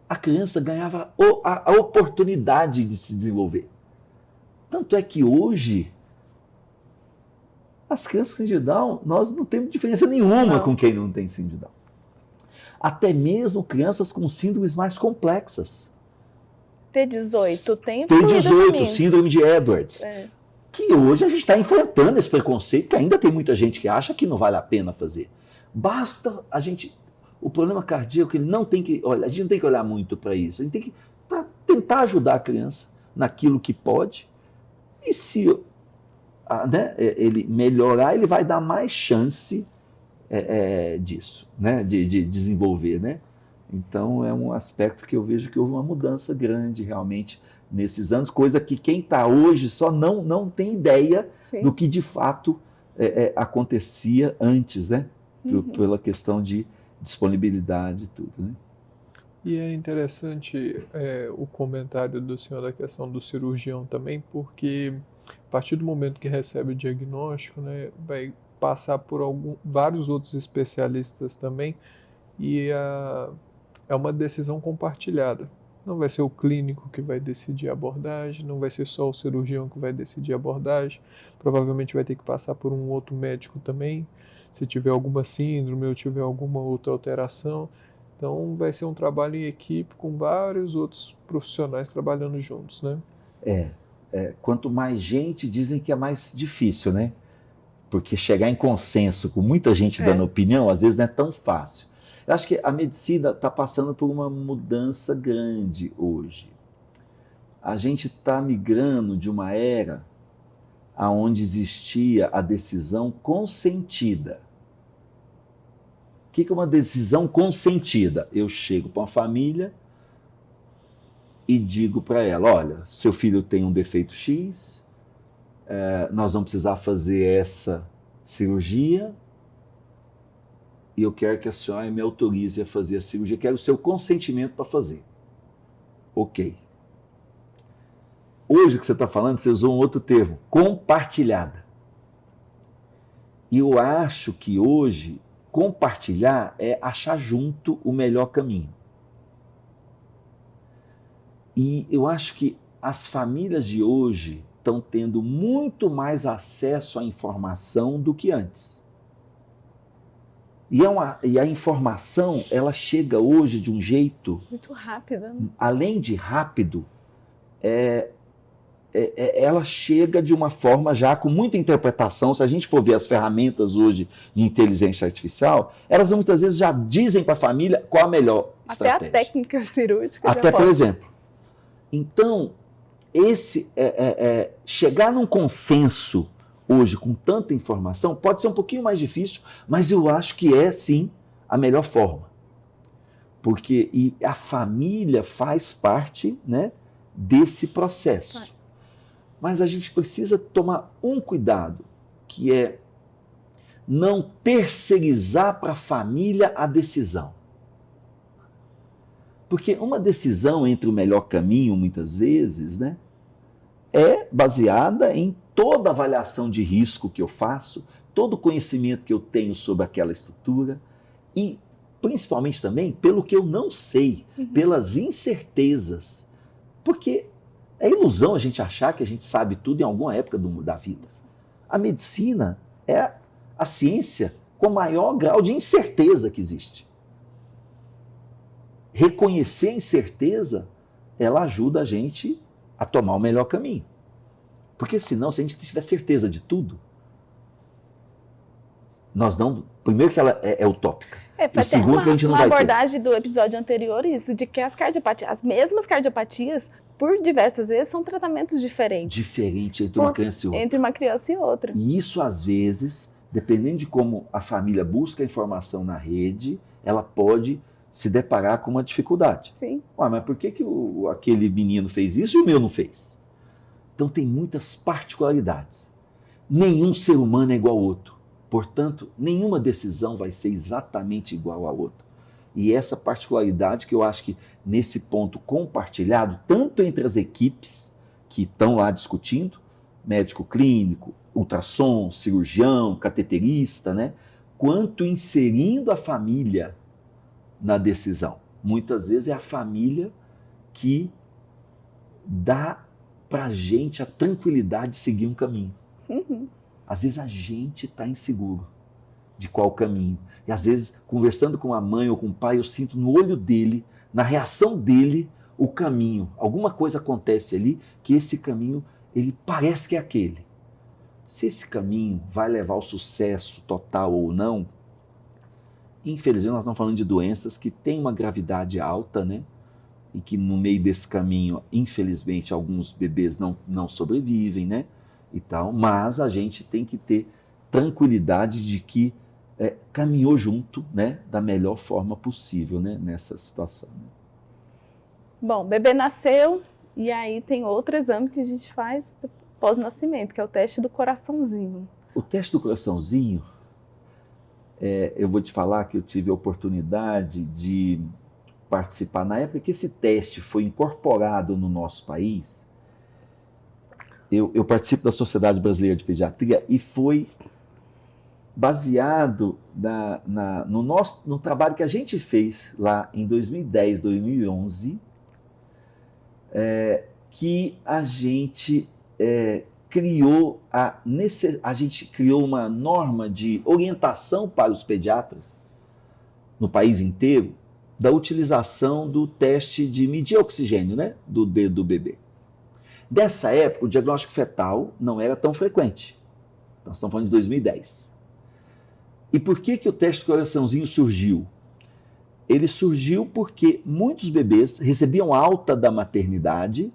a criança ganhava a oportunidade de se desenvolver. Tanto é que hoje, As crianças com síndrome de Down, nós não temos diferença nenhuma com quem não tem síndrome de Down. Até mesmo crianças com síndromes mais complexas. T18 tem T18, síndrome de Edwards. Que hoje a gente está enfrentando esse preconceito, que ainda tem muita gente que acha que não vale a pena fazer. Basta a gente... O problema cardíaco, ele não tem que... Olha, a gente não tem que olhar muito para isso. A gente tem que tentar ajudar a criança naquilo que pode. E se ele melhorar, ele vai dar mais chance disso, né? De desenvolver, né? Então, é um aspecto que eu vejo que houve uma mudança grande, realmente, nesses anos, coisa que quem está hoje só não tem ideia do que, de fato, acontecia antes, né? Pela questão de disponibilidade e tudo, né? E é interessante o comentário do senhor da questão do cirurgião também, porque a partir do momento que recebe o diagnóstico, né, vai passar por vários outros especialistas também, e é uma decisão compartilhada. Não vai ser o clínico que vai decidir a abordagem, não vai ser só o cirurgião que vai decidir a abordagem, provavelmente vai ter que passar por um outro médico também, se tiver alguma síndrome ou tiver alguma outra alteração. Então vai ser um trabalho em equipe com vários outros profissionais trabalhando juntos, né? Quanto mais gente, dizem que é mais difícil, né? Porque chegar em consenso com muita gente dando opinião, às vezes não é tão fácil. Eu acho que a medicina está passando por uma mudança grande hoje. A gente está migrando de uma era onde existia a decisão consentida. O que é uma decisão consentida? Eu chego para uma família e digo para ela, olha, seu filho tem um defeito X, nós vamos precisar fazer essa cirurgia e eu quero que a senhora me autorize a fazer a cirurgia, quero o seu consentimento para fazer. Ok. Hoje o que você está falando, você usou um outro termo, compartilhada. E eu acho que hoje compartilhar é achar junto o melhor caminho. E eu acho que as famílias de hoje estão tendo muito mais acesso à informação do que antes. E a informação, ela chega hoje de um jeito... Muito rápida. Além de rápido, ela chega de uma forma já com muita interpretação. Se a gente for ver as ferramentas hoje de inteligência artificial, elas muitas vezes já dizem para a família qual a melhor estratégia. Até a técnica cirúrgica. Até, por exemplo. Então, chegar num consenso hoje com tanta informação pode ser um pouquinho mais difícil, mas eu acho que é, sim, a melhor forma. Porque a família faz parte, né, desse processo. Mas a gente precisa tomar um cuidado, que é não terceirizar para a família a decisão. Porque uma decisão entre o melhor caminho, muitas vezes, né, é baseada em toda a avaliação de risco que eu faço, todo o conhecimento que eu tenho sobre aquela estrutura e, principalmente também, pelo que eu não sei, pelas incertezas. Porque é ilusão a gente achar que a gente sabe tudo em alguma época da vida. A medicina é a ciência com o maior grau de incerteza que existe. Reconhecer a incerteza, ela ajuda a gente a tomar o melhor caminho. Porque senão, se a gente tiver certeza de tudo, nós não... Primeiro que ela é utópica. E segundo que a gente não vai ter. Uma abordagem do episódio anterior, isso, de que as mesmas cardiopatias, por diversas vezes, são tratamentos diferentes. Diferente entre uma criança e outra. Entre uma criança e outra. E isso, às vezes, dependendo de como a família busca a informação na rede, ela pode se deparar com uma dificuldade. Sim. Mas por que aquele menino fez isso e o meu não fez? Então tem muitas particularidades. Nenhum ser humano é igual ao outro. Portanto, nenhuma decisão vai ser exatamente igual à outra. E essa particularidade que eu acho que nesse ponto compartilhado, tanto entre as equipes que estão lá discutindo, médico clínico, ultrassom, cirurgião, cateterista, né, quanto inserindo a família na decisão. Muitas vezes é a família que dá para a gente a tranquilidade de seguir um caminho. Às vezes a gente está inseguro de qual caminho. E às vezes, conversando com a mãe ou com o pai, eu sinto no olho dele, na reação dele, o caminho. Alguma coisa acontece ali que esse caminho, ele parece que é aquele. Se esse caminho vai levar ao sucesso total ou não, infelizmente nós estamos falando de doenças que têm uma gravidade alta, né? E que no meio desse caminho, infelizmente, alguns bebês não sobrevivem, né? E tal, mas a gente tem que ter tranquilidade de que caminhou junto, né? Da melhor forma possível, né? Nessa situação. Né? Bom, o bebê nasceu e aí tem outro exame que a gente faz pós-nascimento, que é o teste do coraçãozinho. O teste do coraçãozinho, eu vou te falar que eu tive a oportunidade de participar na época que esse teste foi incorporado no nosso país. Eu participo da Sociedade Brasileira de Pediatria e foi baseado no trabalho que a gente fez lá em 2010, 2011, que a gente a gente criou uma norma de orientação para os pediatras no país inteiro da utilização do teste de medir oxigênio, né, do dedo do bebê. Dessa época, o diagnóstico fetal não era tão frequente. Nós estamos falando de 2010. E por que o teste do coraçãozinho surgiu? Ele surgiu porque muitos bebês recebiam alta da maternidade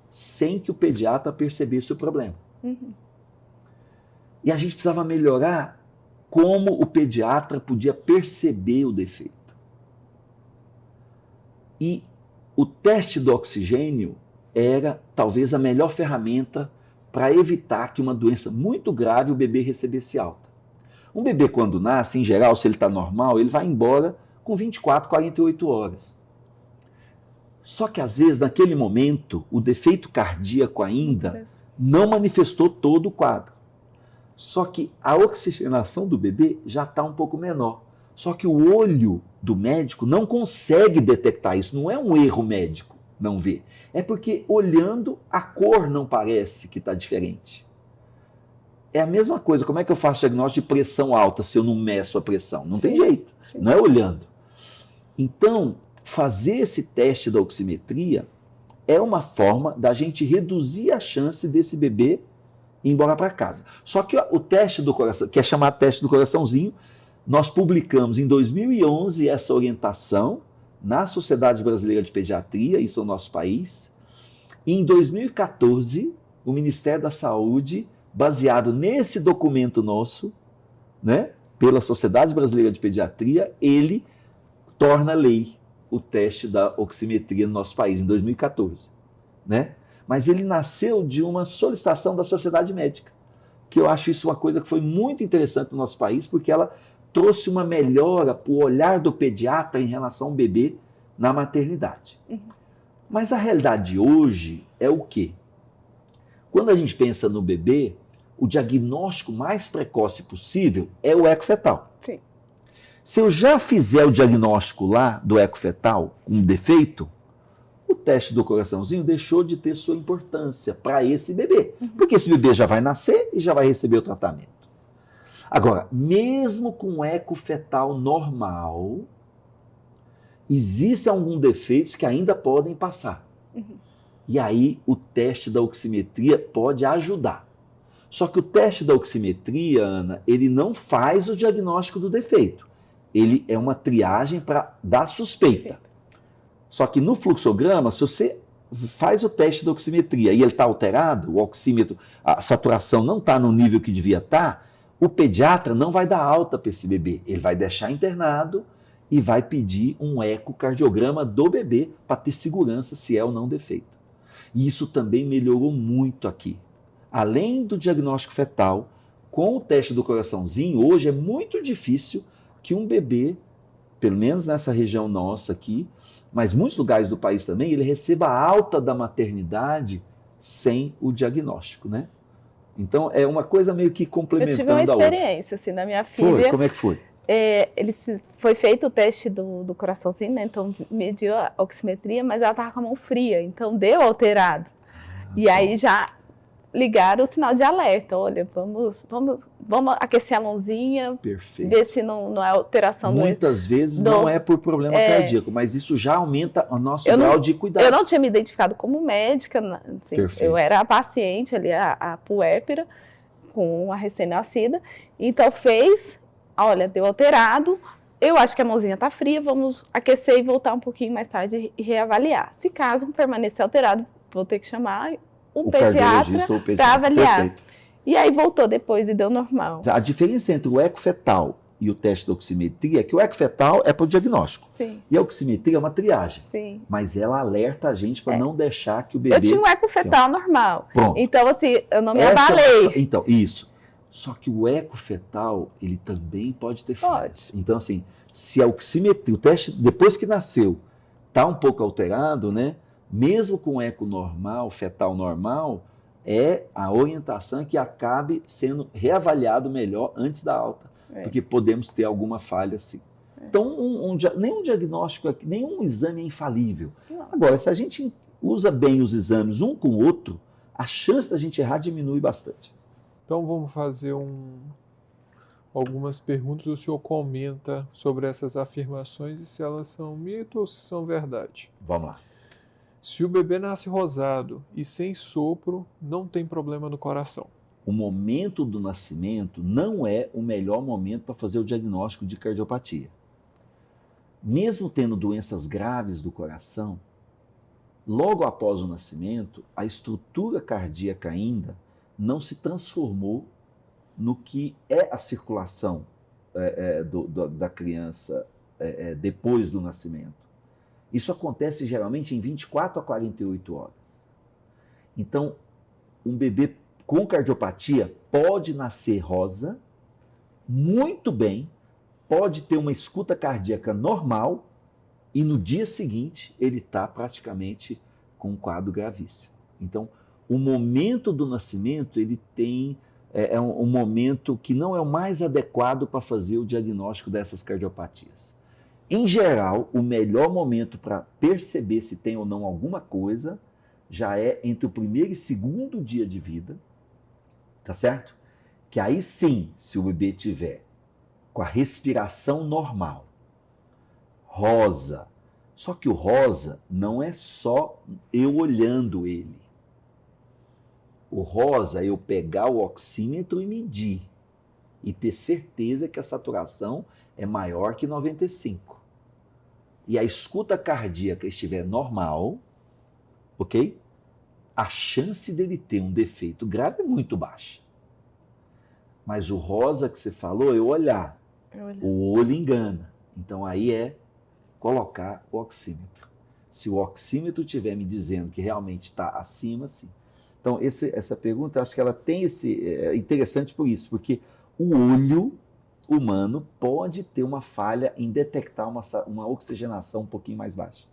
sem que o pediatra percebesse o problema. Uhum. E a gente precisava melhorar como o pediatra podia perceber o defeito. E o teste do oxigênio era talvez a melhor ferramenta para evitar que uma doença muito grave o bebê recebesse alta. Um bebê quando nasce, em geral, se ele está normal, ele vai embora com 24, 48 horas. Só que às vezes, naquele momento, o defeito cardíaco ainda não manifestou todo o quadro. Só que a oxigenação do bebê já está um pouco menor. Só que o olho do médico não consegue detectar isso. Não é um erro médico não ver. É porque olhando a cor não parece que está diferente. É a mesma coisa. Como é que eu faço diagnóstico de pressão alta se eu não meço a pressão? Não tem jeito. Sim. Não é olhando. Então, fazer esse teste da oximetria é uma forma da gente reduzir a chance desse bebê ir embora para casa. Só que o teste do coração, que é chamado teste do coraçãozinho, nós publicamos em 2011 essa orientação na Sociedade Brasileira de Pediatria, isso no nosso país. E em 2014, o Ministério da Saúde, baseado nesse documento nosso, né, pela Sociedade Brasileira de Pediatria, ele torna lei o teste da oximetria no nosso país, em 2014. Né? Mas ele nasceu de uma solicitação da sociedade médica, que eu acho isso uma coisa que foi muito interessante no nosso país, porque ela trouxe uma melhora para o olhar do pediatra em relação ao bebê na maternidade. Uhum. Mas a realidade de hoje é o quê? Quando a gente pensa no bebê, o diagnóstico mais precoce possível é o eco fetal. Sim. Se eu já fizer o diagnóstico lá do eco fetal com um defeito, o teste do coraçãozinho deixou de ter sua importância para esse bebê. Uhum. Porque esse bebê já vai nascer e já vai receber o tratamento. Agora, mesmo com eco fetal normal, existem alguns defeitos que ainda podem passar. Uhum. E aí o teste da oximetria pode ajudar. Só que o teste da oximetria, Ana, ele não faz o diagnóstico do defeito. Ele é uma triagem para dar suspeita. Só que no fluxograma, se você faz o teste da oximetria e ele está alterado, o oxímetro, a saturação não está no nível que devia estar, o pediatra não vai dar alta para esse bebê. Ele vai deixar internado e vai pedir um ecocardiograma do bebê para ter segurança se é ou não defeito. E isso também melhorou muito aqui. Além do diagnóstico fetal, com o teste do coraçãozinho, hoje é muito difícil que um bebê, pelo menos nessa região nossa aqui, mas muitos lugares do país também, ele receba a alta da maternidade sem o diagnóstico, né? Então, é uma coisa meio que complementando a outra. Eu tive uma experiência, assim, na minha filha. Foi? Como é que foi? Foi feito o teste do coraçãozinho, né? Então, mediu a oximetria, mas ela estava com a mão fria, então deu alterado. E aí já ligaram o sinal de alerta. Olha, vamos aquecer a mãozinha, Perfeito. ver se não é alteração Muitas vezes não é por problema cardíaco, mas isso já aumenta o nosso grau de cuidado. Eu não tinha me identificado como médica, assim, eu era a paciente ali, a puérpera, com a recém-nascida, então olha, deu alterado, eu acho que a mãozinha está fria, vamos aquecer e voltar um pouquinho mais tarde e reavaliar. Se caso permanecer alterado, vou ter que chamar o pediatra para avaliar. Perfeito. E aí voltou depois e deu normal. A diferença entre o ecofetal e o teste de oximetria é que o ecofetal é para o diagnóstico. Sim. E a oximetria é uma triagem. Sim. Mas ela alerta a gente para não deixar que o bebê... Eu tinha um ecofetal normal. Pronto. Então, assim, eu não me abalei. Então, isso. Só que o ecofetal, ele também pode ter falhas. Então, assim, se a oximetria, o teste, depois que nasceu, está um pouco alterado, né? Mesmo com eco normal, fetal normal, a orientação é que acabe sendo reavaliado melhor antes da alta. Porque podemos ter alguma falha, sim. Então, nenhum diagnóstico, nenhum exame é infalível. Não. Agora, se a gente usa bem os exames um com o outro, a chance da gente errar diminui bastante. Então, vamos fazer algumas perguntas. O senhor comenta sobre essas afirmações e se elas são mito ou se são verdade. Vamos lá. Se o bebê nasce rosado e sem sopro, não tem problema no coração. O momento do nascimento não é o melhor momento para fazer o diagnóstico de cardiopatia. Mesmo tendo doenças graves do coração, logo após o nascimento, a estrutura cardíaca ainda não se transformou no que é a circulação da criança depois do nascimento. Isso acontece geralmente em 24 a 48 horas. Então, um bebê com cardiopatia pode nascer rosa, muito bem, pode ter uma escuta cardíaca normal e no dia seguinte ele está praticamente com um quadro gravíssimo. Então, o momento do nascimento ele tem um momento que não é o mais adequado para fazer o diagnóstico dessas cardiopatias. Em geral, o melhor momento para perceber se tem ou não alguma coisa já é entre o primeiro e segundo dia de vida, tá certo? Que aí sim, se o bebê tiver com a respiração normal, rosa, só que o rosa não é só eu olhando ele. O rosa é eu pegar o oxímetro e medir e ter certeza que a saturação é maior que 95. E a escuta cardíaca estiver normal, ok? A chance dele ter um defeito grave é muito baixa. Mas o rosa que você falou, eu olhar. O olho engana. Então aí é colocar o oxímetro. Se o oxímetro estiver me dizendo que realmente está acima, sim. Então essa pergunta, eu acho que ela tem é interessante por isso, porque o olho humano pode ter uma falha em detectar uma oxigenação um pouquinho mais baixa.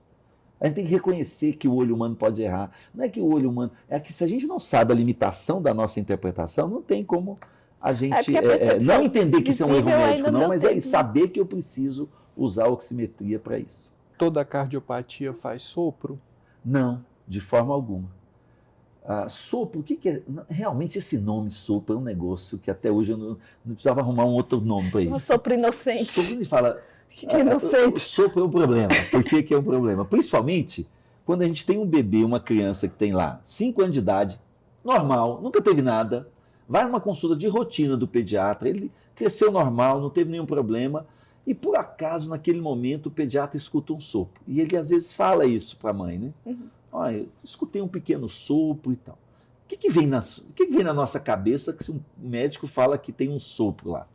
A gente tem que reconhecer que o olho humano pode errar. Não é que o olho humano... É que se a gente não sabe a limitação da nossa interpretação, não tem como a gente não entender que isso é um erro médico, não, mas é saber que eu preciso usar a oximetria para isso. Toda cardiopatia faz sopro? Não, de forma alguma. Sopro, o que é? Realmente esse nome sopro é um negócio que até hoje eu não precisava arrumar um outro nome para isso. Um sopro inocente. Sopro, ele fala... Que inocente. O sopro é um problema. Por que é um problema? Principalmente quando a gente tem um bebê, uma criança que tem lá 5 anos de idade, normal, nunca teve nada, vai numa consulta de rotina do pediatra, ele cresceu normal, não teve nenhum problema, e por acaso, naquele momento, o pediatra escuta um sopro. E ele às vezes fala isso para a mãe, né? Uhum. Olha, eu escutei um pequeno sopro e tal. O que vem na nossa cabeça que se um médico fala que tem um sopro lá?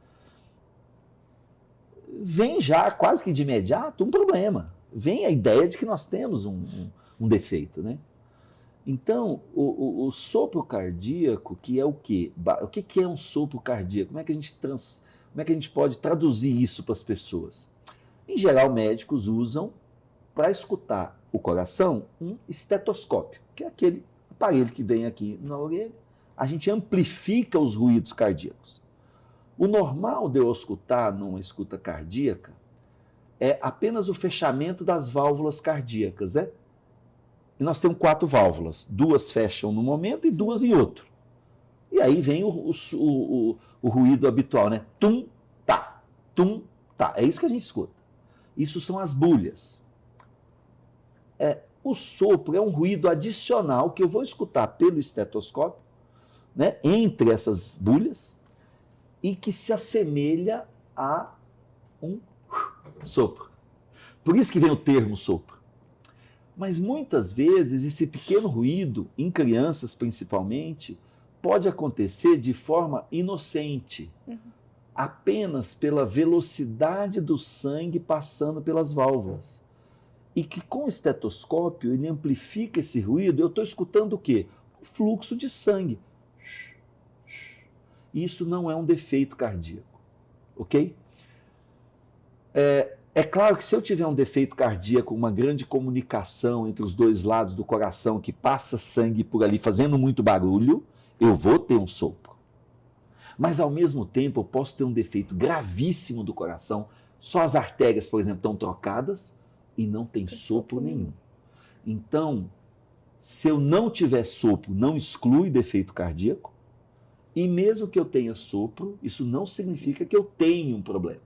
Vem já, quase que de imediato, um problema. Vem a ideia de que nós temos um defeito, né? Então, o sopro cardíaco, que é o quê? O que é um sopro cardíaco? Como é que a gente pode traduzir isso para as pessoas? Em geral, médicos usam, para escutar o coração, um estetoscópio, que é aquele aparelho que vem aqui na orelha. A gente amplifica os ruídos cardíacos. O normal de eu escutar numa escuta cardíaca é apenas o fechamento das válvulas cardíacas, né? E nós temos 4 válvulas, 2 fecham no momento e 2 em outro. E aí vem o ruído habitual, né? Tum, tá, tum, tá. É isso que a gente escuta. Isso são as bulhas. O sopro é um ruído adicional que eu vou escutar pelo estetoscópio, né, entre essas bulhas, e que se assemelha a um sopro. Por isso que vem o termo sopro. Mas muitas vezes esse pequeno ruído, em crianças principalmente, pode acontecer de forma inocente, apenas pela velocidade do sangue passando pelas válvulas. E que com o estetoscópio ele amplifica esse ruído, eu estou escutando o quê? O fluxo de sangue. Isso não é um defeito cardíaco, ok? É claro que se eu tiver um defeito cardíaco, uma grande comunicação entre os dois lados do coração que passa sangue por ali fazendo muito barulho, eu vou ter um sopro. Mas ao mesmo tempo eu posso ter um defeito gravíssimo do coração, só as artérias, por exemplo, estão trocadas e não tem sopro nenhum. Então, se eu não tiver sopro, não exclui defeito cardíaco, e mesmo que eu tenha sopro, isso não significa que eu tenho um problema.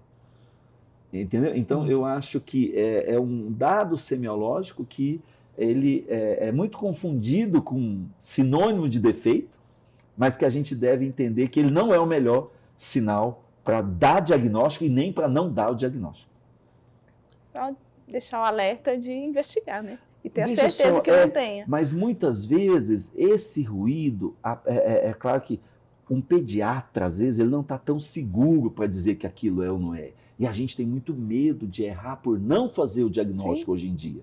Entendeu? Então, eu acho que é um dado semiológico que ele é muito confundido com sinônimo de defeito, mas que a gente deve entender que ele não é o melhor sinal para dar diagnóstico e nem para não dar o diagnóstico. Só deixar o alerta de investigar, né? E ter a certeza que não tenha. Mas muitas vezes esse ruído, é claro que um pediatra, às vezes, ele não está tão seguro para dizer que aquilo é ou não é. E a gente tem muito medo de errar por não fazer o diagnóstico hoje em dia.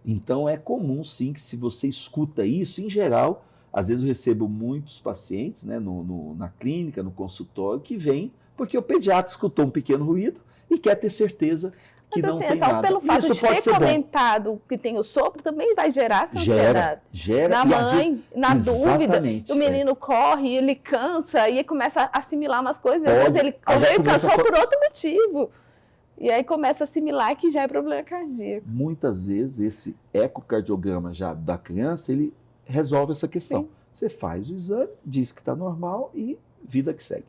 Então é comum, sim, que se você escuta isso, em geral, às vezes eu recebo muitos pacientes, né, na clínica, no consultório, que vêm porque o pediatra escutou um pequeno ruído e quer ter certeza que não tem nada. Pelo fato de ter comentado que tem o sopro, também vai gerar essa ansiedade. Gera. Na mãe, na dúvida, o menino corre, ele cansa e começa a assimilar umas coisas. Às vezes ele correu e cansou por outro motivo. E aí começa a assimilar que já é problema cardíaco. Muitas vezes esse ecocardiograma já da criança, ele resolve essa questão. Sim. Você faz o exame, diz que está normal e vida que segue.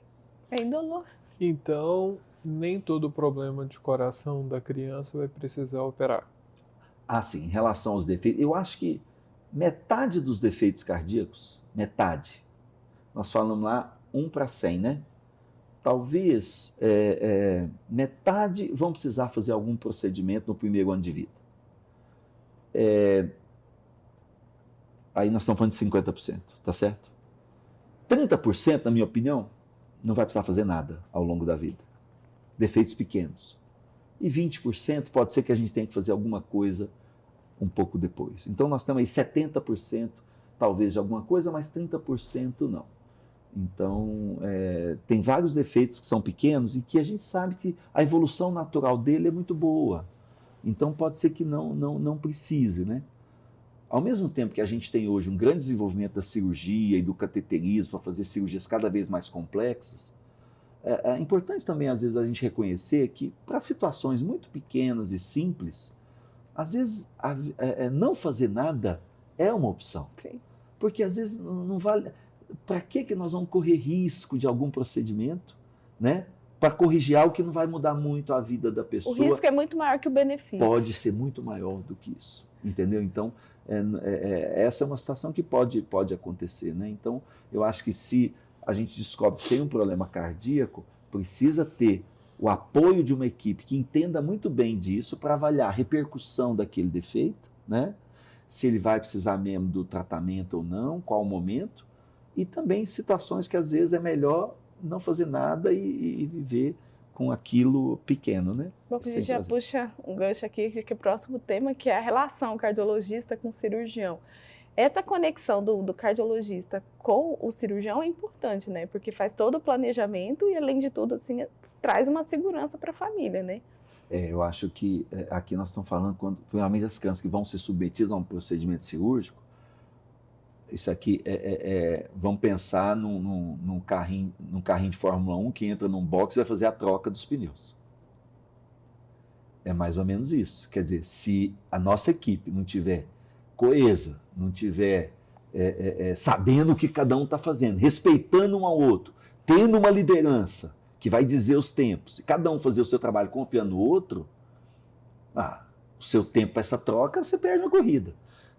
É indolor. Então, nem todo problema de coração da criança vai precisar operar. Ah, sim, em relação aos defeitos, eu acho que metade dos defeitos cardíacos, metade, nós falamos lá 1 para 100, né? Talvez metade vão precisar fazer algum procedimento no primeiro ano de vida. Aí nós estamos falando de 50%, tá certo? 30%, na minha opinião, não vai precisar fazer nada ao longo da vida. Defeitos pequenos. E 20% pode ser que a gente tenha que fazer alguma coisa um pouco depois. Então nós temos aí 70% talvez de alguma coisa, mas 30% não. Então tem vários defeitos que são pequenos e que a gente sabe que a evolução natural dele é muito boa. Então pode ser que não precise, né? Ao mesmo tempo que a gente tem hoje um grande desenvolvimento da cirurgia e do cateterismo para fazer cirurgias cada vez mais complexas, é importante também, às vezes, a gente reconhecer que, para situações muito pequenas e simples, às vezes, não fazer nada é uma opção. Sim. Porque, às vezes, não vale... Para que nós vamos correr risco de algum procedimento, né? Para corrigir algo que não vai mudar muito a vida da pessoa. O risco é muito maior que o benefício. Pode ser muito maior do que isso, entendeu? Então, essa é uma situação que pode acontecer, né? Então, eu acho que se a gente descobre que tem um problema cardíaco, precisa ter o apoio de uma equipe que entenda muito bem disso para avaliar a repercussão daquele defeito, né? Se ele vai precisar mesmo do tratamento ou não, qual o momento, e também situações que às vezes é melhor não fazer nada e viver com aquilo pequeno, né? Bom, a gente já puxa um gancho aqui, que é o próximo tema, que é a relação cardiologista com o cirurgião. Essa conexão do cardiologista com o cirurgião é importante, né? Porque faz todo o planejamento e, além de tudo, assim, traz uma segurança para a família, né? Eu acho que aqui nós estamos falando, primeiramente, as crianças que vão ser submetidas a um procedimento cirúrgico, isso aqui vamos pensar num carrinho de Fórmula 1 que entra num box e vai fazer a troca dos pneus. É mais ou menos isso. Quer dizer, se a nossa equipe não tiver coesa, não tiver sabendo o que cada um está fazendo, respeitando um ao outro, tendo uma liderança que vai dizer os tempos, e cada um fazer o seu trabalho confiando no outro, o seu tempo para essa troca, você perde na corrida.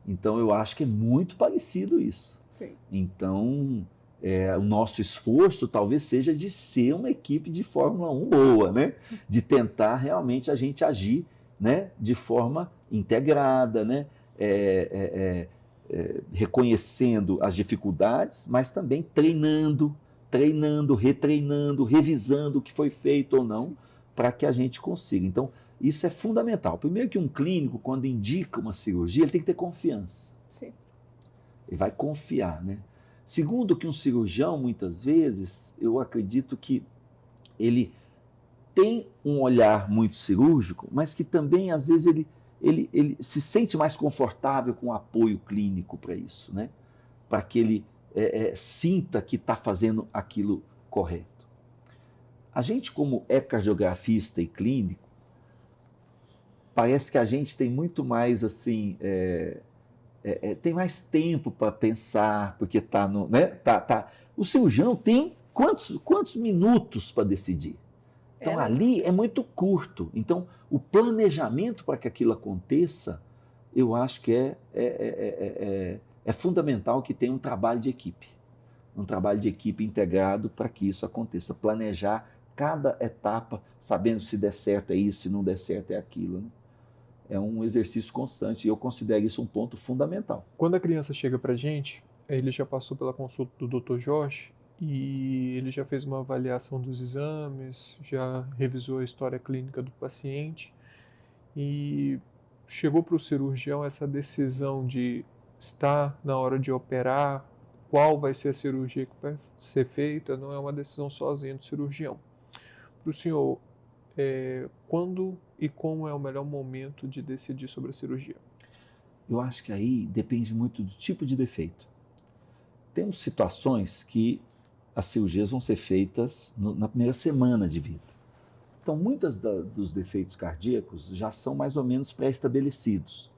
Então, eu acho que é muito parecido isso. Sim. Então, o nosso esforço talvez seja de ser uma equipe de Fórmula 1 boa, né? De tentar realmente a gente agir, né? De forma integrada, né? Reconhecendo as dificuldades, mas também treinando, retreinando, revisando o que foi feito ou não, para que a gente consiga. Então, isso é fundamental. Primeiro que um clínico, quando indica uma cirurgia, ele tem que ter confiança. Sim. Ele vai confiar, né? Segundo que um cirurgião, muitas vezes, eu acredito que ele tem um olhar muito cirúrgico, mas que também, às vezes, ele se sente mais confortável com o apoio clínico para isso, né? Para que ele sinta que está fazendo aquilo correto. A gente, como ecocardiografista e clínico, parece que a gente tem muito mais, assim, tem mais tempo para pensar, porque está no... Né? O cirurgião tem quantos minutos para decidir? Então, ali é muito curto. Então, o planejamento para que aquilo aconteça, eu acho que é fundamental que tenha um trabalho de equipe. Um trabalho de equipe integrado para que isso aconteça. Planejar cada etapa, sabendo se der certo é isso, se não der certo é aquilo, né? É um exercício constante e eu considero isso um ponto fundamental. Quando a criança chega para a gente, ele já passou pela consulta do Dr. Jorge e ele já fez uma avaliação dos exames, já revisou a história clínica do paciente e chegou para o cirurgião essa decisão de estar na hora de operar, qual vai ser a cirurgia que vai ser feita, não é uma decisão sozinha do cirurgião. Para o senhor, quando e como é o melhor momento de decidir sobre a cirurgia? Eu acho que aí depende muito do tipo de defeito. Temos situações que as cirurgias vão ser feitas na primeira semana de vida. Então, muitos dos defeitos cardíacos já são mais ou menos pré-estabelecidos.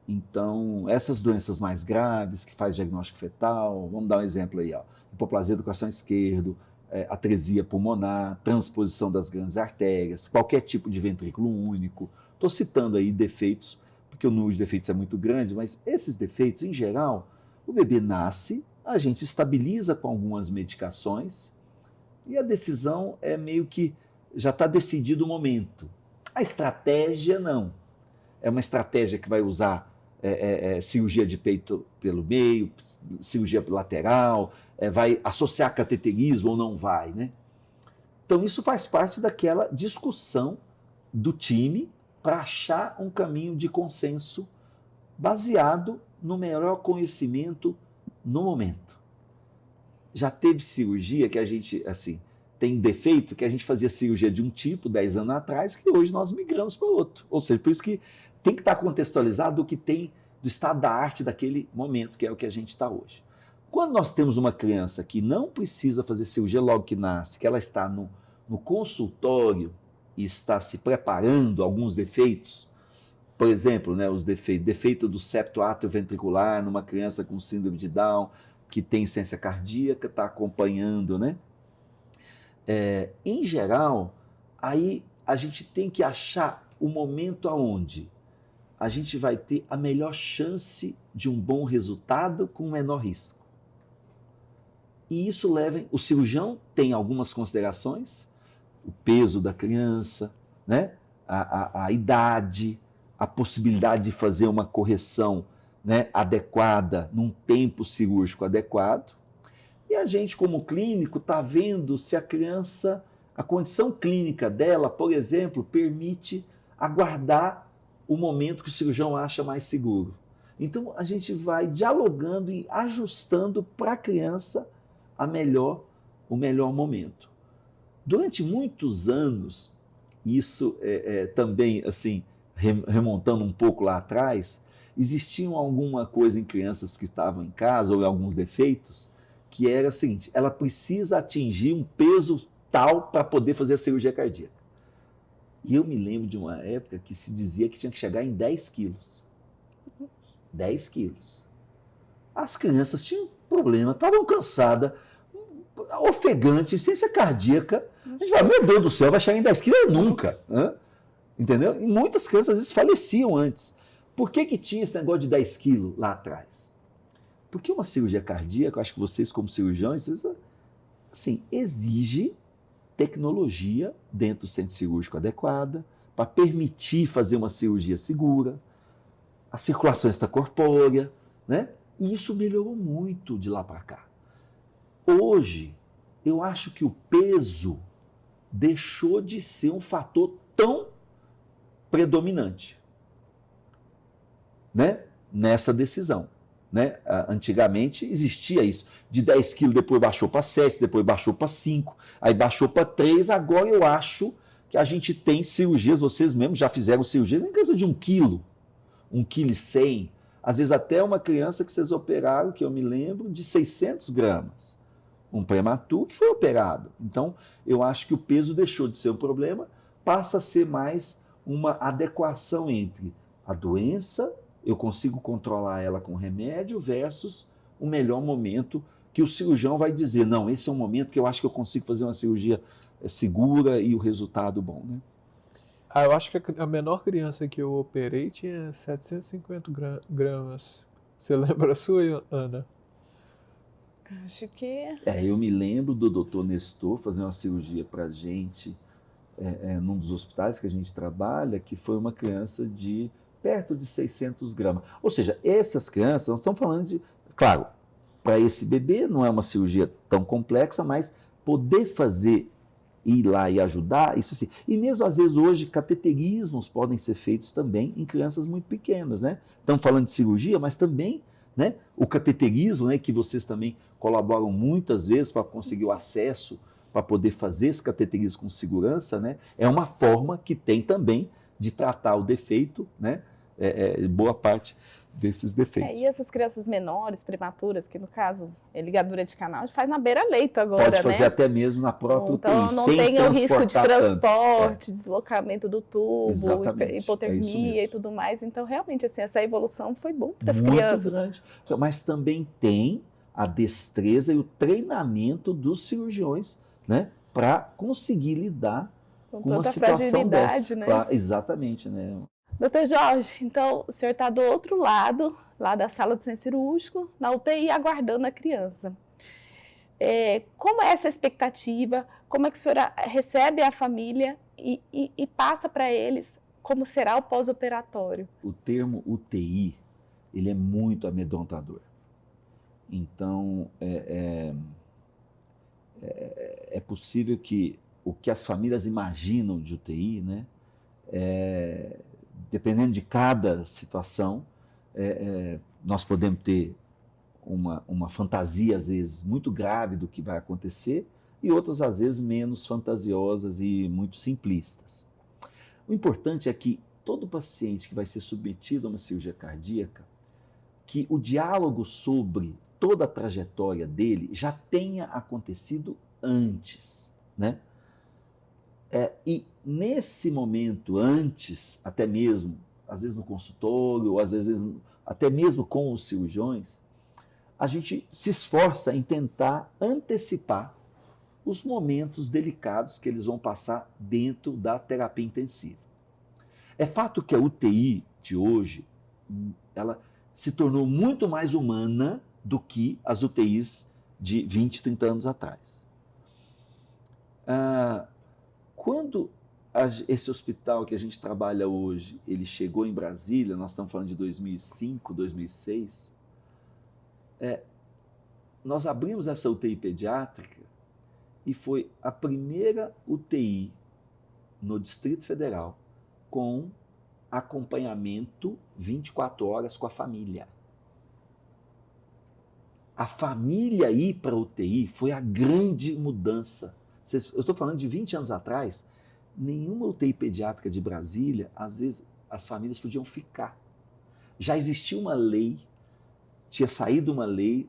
Então, essas doenças mais graves, que faz diagnóstico fetal, vamos dar um exemplo aí, hipoplasia do coração esquerdo, atresia pulmonar, transposição das grandes artérias, qualquer tipo de ventrículo único. Estou citando aí defeitos, porque o número de defeitos é muito grande, mas esses defeitos, em geral, o bebê nasce, a gente estabiliza com algumas medicações e a decisão é meio que já está decidido o momento. A estratégia não. É uma estratégia que vai usar cirurgia de peito pelo meio, cirurgia lateral, vai associar cateterismo ou não vai, né? Então isso faz parte daquela discussão do time para achar um caminho de consenso baseado no melhor conhecimento no momento. Já teve cirurgia que a gente, assim, tem defeito que a gente fazia cirurgia de um tipo 10 anos atrás, que hoje nós migramos para outro. Ou seja, por isso que tem que estar contextualizado do que tem do estado da arte daquele momento, que é o que a gente está hoje. Quando nós temos uma criança que não precisa fazer cirurgia logo que nasce, que ela está no consultório e está se preparando alguns defeitos, por exemplo, né, os defeito do septo atrioventricular numa criança com síndrome de Down, que tem insuficiência cardíaca, está acompanhando, né? Em geral, aí a gente tem que achar o momento aonde a gente vai ter a melhor chance de um bom resultado com o menor risco. E isso leva... O cirurgião tem algumas considerações, o peso da criança, né? a idade, a possibilidade de fazer uma correção, né, adequada, num tempo cirúrgico adequado. E a gente, como clínico, está vendo se a criança, a condição clínica dela, por exemplo, permite aguardar o momento que o cirurgião acha mais seguro. Então, a gente vai dialogando e ajustando para a criança o melhor momento. Durante muitos anos, isso também, assim, remontando um pouco lá atrás, existiam alguma coisa em crianças que estavam em casa, ou alguns defeitos, que era o seguinte: ela precisa atingir um peso tal para poder fazer a cirurgia cardíaca. E eu me lembro de uma época que se dizia que tinha que chegar em 10 quilos. 10 quilos. As crianças tinham problema, estavam cansadas, ofegante, insuficiência cardíaca. A gente fala, meu Deus do céu, vai chegar em 10 quilos nunca. Né? Entendeu? E muitas crianças, às vezes, faleciam antes. Por que tinha esse negócio de 10 quilos lá atrás? Porque uma cirurgia cardíaca, eu acho que vocês, como cirurgiões, assim, exige tecnologia dentro do centro cirúrgico adequada para permitir fazer uma cirurgia segura, a circulação extracorpórea, né? E isso melhorou muito de lá para cá. Hoje, eu acho que o peso deixou de ser um fator tão predominante, né? Nessa decisão. Né? Antigamente existia isso, de 10 quilos, depois baixou para 7, depois baixou para 5, aí baixou para 3, agora eu acho que a gente tem cirurgias, vocês mesmos já fizeram cirurgias em casa de 1 quilo, 1,1 kg, às vezes até uma criança que vocês operaram, que eu me lembro, de 600 gramas, um prematuro que foi operado. Então, eu acho que o peso deixou de ser um problema, passa a ser mais uma adequação entre a doença, eu consigo controlar ela com remédio versus o melhor momento que o cirurgião vai dizer, não, esse é um momento que eu acho que eu consigo fazer uma cirurgia segura e o resultado bom, né? Eu acho que a menor criança que eu operei tinha 750 gramas. Você lembra a sua, Ana? Acho que... eu me lembro do Dr. Nestor fazer uma cirurgia pra gente num dos hospitais que a gente trabalha, que foi uma criança de perto de 600 gramas. Ou seja, essas crianças, nós estamos falando de... Claro, para esse bebê não é uma cirurgia tão complexa, mas poder fazer, ir lá e ajudar, isso assim. E mesmo às vezes hoje, cateterismos podem ser feitos também em crianças muito pequenas, né? Estamos falando de cirurgia, mas também, né, o cateterismo, né, que vocês também colaboram muitas vezes para conseguir o acesso, para poder fazer esse cateterismo com segurança, né? É uma forma que tem também de tratar o defeito, né? Boa parte desses defeitos. E essas crianças menores, prematuras, que no caso é ligadura de canal, a gente faz na beira-leito agora, pode fazer, né? Até mesmo na própria UTI, então não tem o risco de transporte, deslocamento do tubo, hipotermia e tudo mais. Então realmente assim, essa evolução foi bom para as crianças. Grande. Mas também tem a destreza e o treinamento dos cirurgiões, né, para conseguir lidar com uma situação dessa. Né? Exatamente, né? Doutor Jorge, então o senhor está do outro lado, lá da sala do centro cirúrgico, na UTI, aguardando a criança. Como é essa expectativa? Como é que o senhor recebe a família e passa para eles como será o pós-operatório? O termo UTI, ele é muito amedrontador. Então, é possível que o que as famílias imaginam de UTI, né, dependendo de cada situação, nós podemos ter uma fantasia, às vezes, muito grave do que vai acontecer, e outras, às vezes, menos fantasiosas e muito simplistas. O importante é que todo paciente que vai ser submetido a uma cirurgia cardíaca, que o diálogo sobre toda a trajetória dele já tenha acontecido antes, né? E nesse momento, antes, até mesmo, às vezes no consultório, ou às vezes até mesmo com os cirurgiões, a gente se esforça em tentar antecipar os momentos delicados que eles vão passar dentro da terapia intensiva. É fato que a UTI de hoje, ela se tornou muito mais humana do que as UTIs de 20, 30 anos atrás. Quando esse hospital que a gente trabalha hoje, ele chegou em Brasília, nós estamos falando de 2005, 2006, nós abrimos essa UTI pediátrica e foi a primeira UTI no Distrito Federal com acompanhamento 24 horas com a família. A família ir para a UTI foi a grande mudança. Eu estou falando de 20 anos atrás, nenhuma UTI pediátrica de Brasília, às vezes as famílias podiam ficar. Já existia uma lei, tinha saído uma lei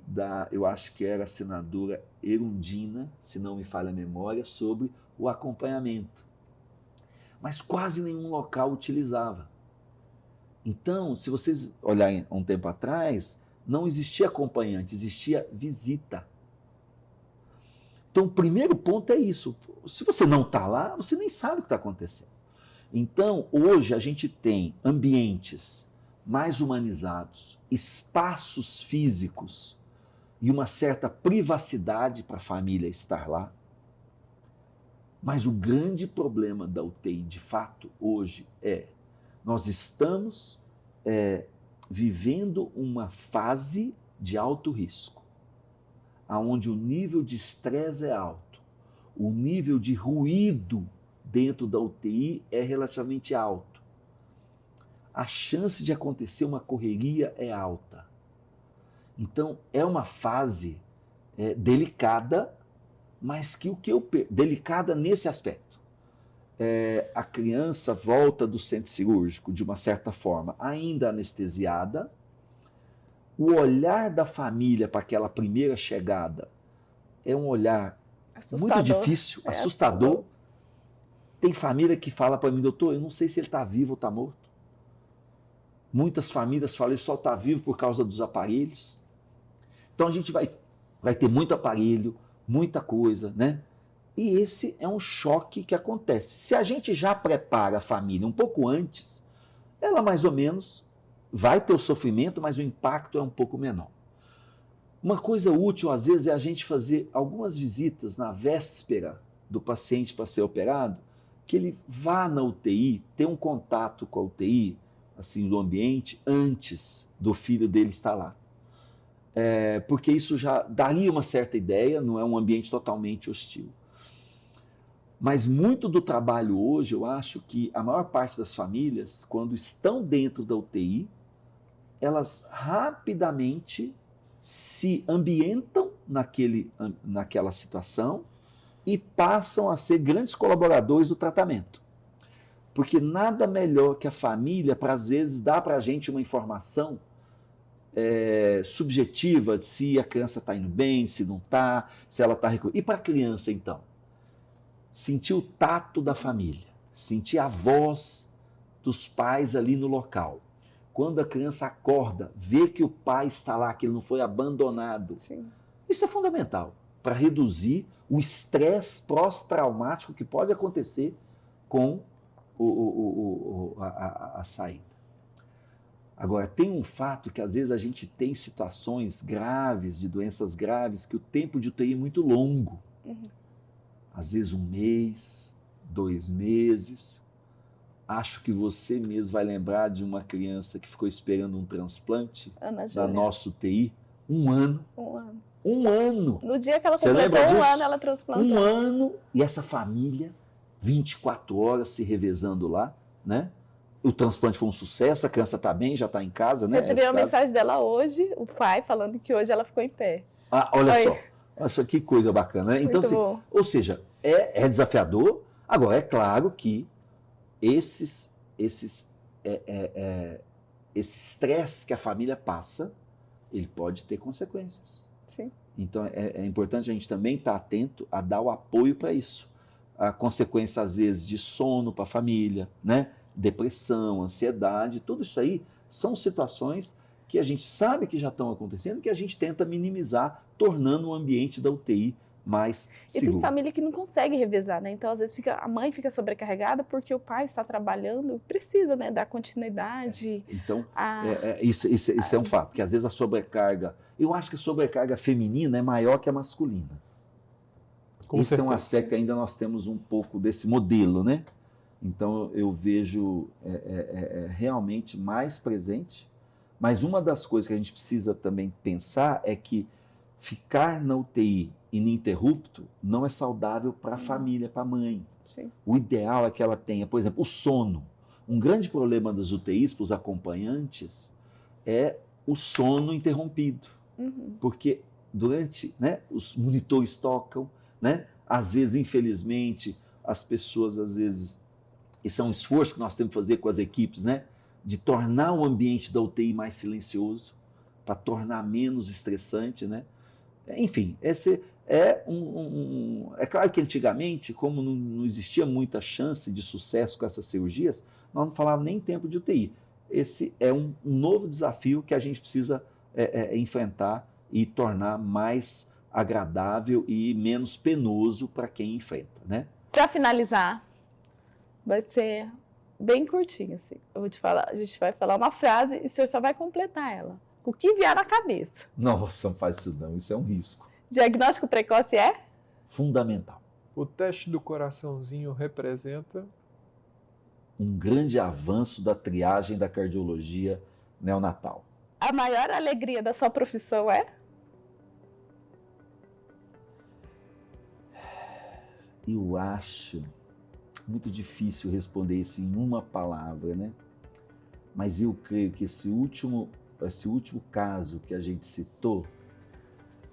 eu acho que era a senadora Erundina, se não me falha a memória, sobre o acompanhamento. Mas quase nenhum local utilizava. Então, se vocês olharem um tempo atrás, não existia acompanhante, existia visita. Então, o primeiro ponto é isso. Se você não está lá, você nem sabe o que está acontecendo. Então, hoje a gente tem ambientes mais humanizados, espaços físicos e uma certa privacidade para a família estar lá. Mas o grande problema da UTI, de fato, hoje nós estamos vivendo uma fase de alto risco, onde o nível de estresse é alto, o nível de ruído dentro da UTI é relativamente alto. A chance de acontecer uma correria é alta. Então, é uma fase delicada, mas delicada nesse aspecto. A criança volta do centro cirúrgico, de uma certa forma, ainda anestesiada. O olhar da família para aquela primeira chegada é um olhar muito difícil, assustador. Tem família que fala para mim, doutor, eu não sei se ele está vivo ou está morto. Muitas famílias falam, ele só está vivo por causa dos aparelhos. Então a gente vai ter muito aparelho, muita coisa, né? E esse é um choque que acontece. Se a gente já prepara a família um pouco antes, ela mais ou menos vai ter o sofrimento, mas o impacto é um pouco menor. Uma coisa útil, às vezes, é a gente fazer algumas visitas na véspera do paciente para ser operado, que ele vá na UTI, ter um contato com a UTI, assim, do ambiente, antes do filho dele estar lá. Porque isso já daria uma certa ideia, não é um ambiente totalmente hostil. Mas muito do trabalho hoje, eu acho que a maior parte das famílias, quando estão dentro da UTI, elas rapidamente se ambientam naquela situação e passam a ser grandes colaboradores do tratamento. Porque nada melhor que a família, para às vezes, dar para a gente uma informação subjetiva, se a criança está indo bem, se não está, se ela está recuperando. E para a criança, então? Sentir o tato da família, sentir a voz dos pais ali no local. Quando a criança acorda, vê que o pai está lá, que ele não foi abandonado. Sim. Isso é fundamental para reduzir o estresse pós-traumático que pode acontecer com a saída. Agora, tem um fato que às vezes a gente tem situações graves, de doenças graves, que o tempo de UTI é muito longo. Uhum. Às vezes 1 mês, 2 meses. Acho que você mesmo vai lembrar de uma criança que ficou esperando um transplante na nossa UTI. 1 ano. 1 ano. 1 ano. No dia que ela completou 1 ano, ela transplantou. 1 ano, e essa família, 24 horas se revezando lá, né? O transplante foi um sucesso, a criança está bem, já está em casa, né? Recebi uma mensagem dela hoje, o pai, falando que hoje ela ficou em pé. Ah, olha só. Olha que coisa bacana, né? Então, assim, ou seja, é desafiador. Agora, é claro que esse estresse que a família passa, ele pode ter consequências. Sim. Então, é importante a gente também estar atento a dar o apoio para isso. A consequência, às vezes, de sono para a família, né? Depressão, ansiedade, tudo isso aí são situações que a gente sabe que já estão acontecendo, que a gente tenta minimizar, tornando o ambiente da UTI mais seguro. E tem família que não consegue revezar, né? Então, às vezes, a mãe fica sobrecarregada porque o pai está trabalhando, precisa, né, dar continuidade. Então, isso é um fato, que às vezes a sobrecarga... Eu acho que a sobrecarga feminina é maior que a masculina. Esse é um aspecto que ainda nós temos um pouco desse modelo, né? Então, eu vejo realmente mais presente. Mas uma das coisas que a gente precisa também pensar é que ficar na UTI ininterrupto não é saudável para a família, para a mãe. Sim. O ideal é que ela tenha, por exemplo, o sono. Um grande problema das UTIs para os acompanhantes é o sono interrompido. Uhum. Porque durante, né, os monitores tocam, né? Às vezes, infelizmente, as pessoas, às vezes, isso é um esforço que nós temos que fazer com as equipes, né? De tornar o ambiente da UTI mais silencioso, para tornar menos estressante, né? Enfim, esse é é claro que antigamente, como não existia muita chance de sucesso com essas cirurgias, nós não falávamos nem tempo de UTI. Esse é um novo desafio que a gente precisa enfrentar e tornar mais agradável e menos penoso para quem enfrenta, né? Para finalizar, vai ser bem curtinho, assim. Eu vou te falar, a gente vai falar uma frase e o senhor só vai completar ela. O que vier na cabeça. Nossa, não faz isso não, isso é um risco. Diagnóstico precoce é? Fundamental. O teste do coraçãozinho representa Um grande avanço da triagem da cardiologia neonatal. A maior alegria da sua profissão é? Eu acho muito difícil responder isso em uma palavra, né? Mas eu creio que esse último caso que a gente citou,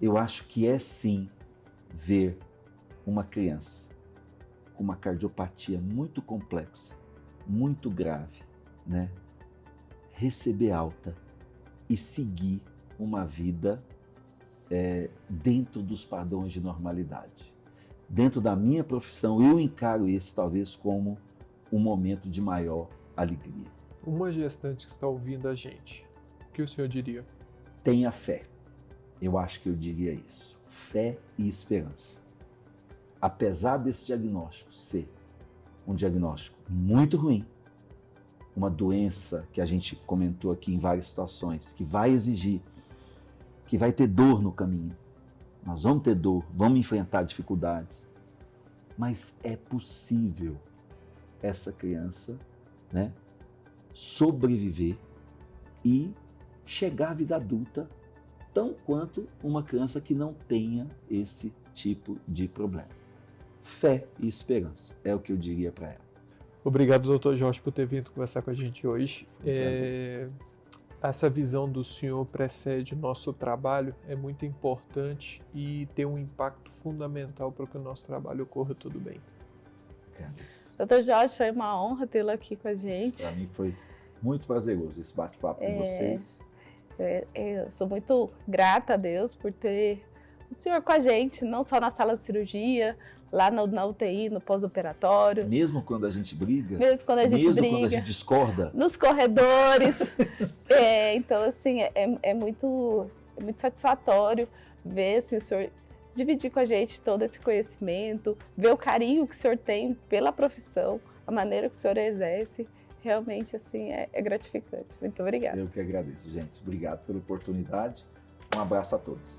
eu acho que é sim ver uma criança com uma cardiopatia muito complexa, muito grave, né? Receber alta e seguir uma vida dentro dos padrões de normalidade. Dentro da minha profissão, eu encaro esse talvez como um momento de maior alegria. uma gestante que está ouvindo a gente. O que o senhor diria? Tenha fé. Eu acho que eu diria isso. Fé e esperança. Apesar desse diagnóstico ser um diagnóstico muito ruim, uma doença que a gente comentou aqui em várias situações, que vai exigir, que vai ter dor no caminho. Nós vamos ter dor, vamos enfrentar dificuldades, mas é possível essa criança, né, sobreviver e chegar à vida adulta tão quanto uma criança que não tenha esse tipo de problema. Fé e esperança é o que eu diria para ela. Obrigado, Dr. Jorge, por ter vindo conversar com a gente hoje. Foi um prazer. Essa visão do senhor precede o nosso trabalho, é muito importante e tem um impacto fundamental para que o nosso trabalho ocorra tudo bem. Agradeço. Dr. Jorge, foi uma honra tê-lo aqui com a gente. Para mim foi muito prazeroso esse bate-papo com vocês. Eu sou muito grata a Deus por ter o senhor com a gente, não só na sala de cirurgia, lá na UTI, no pós-operatório. Mesmo quando a gente briga, Mesmo quando a gente mesmo briga, quando a gente discorda. nos corredores. Então, assim, é muito satisfatório ver assim, o senhor dividir com a gente todo esse conhecimento, ver o carinho que o senhor tem pela profissão, a maneira que o senhor exerce. Realmente, assim, é gratificante. Muito obrigada. Eu que agradeço, gente. Obrigado pela oportunidade. Um abraço a todos.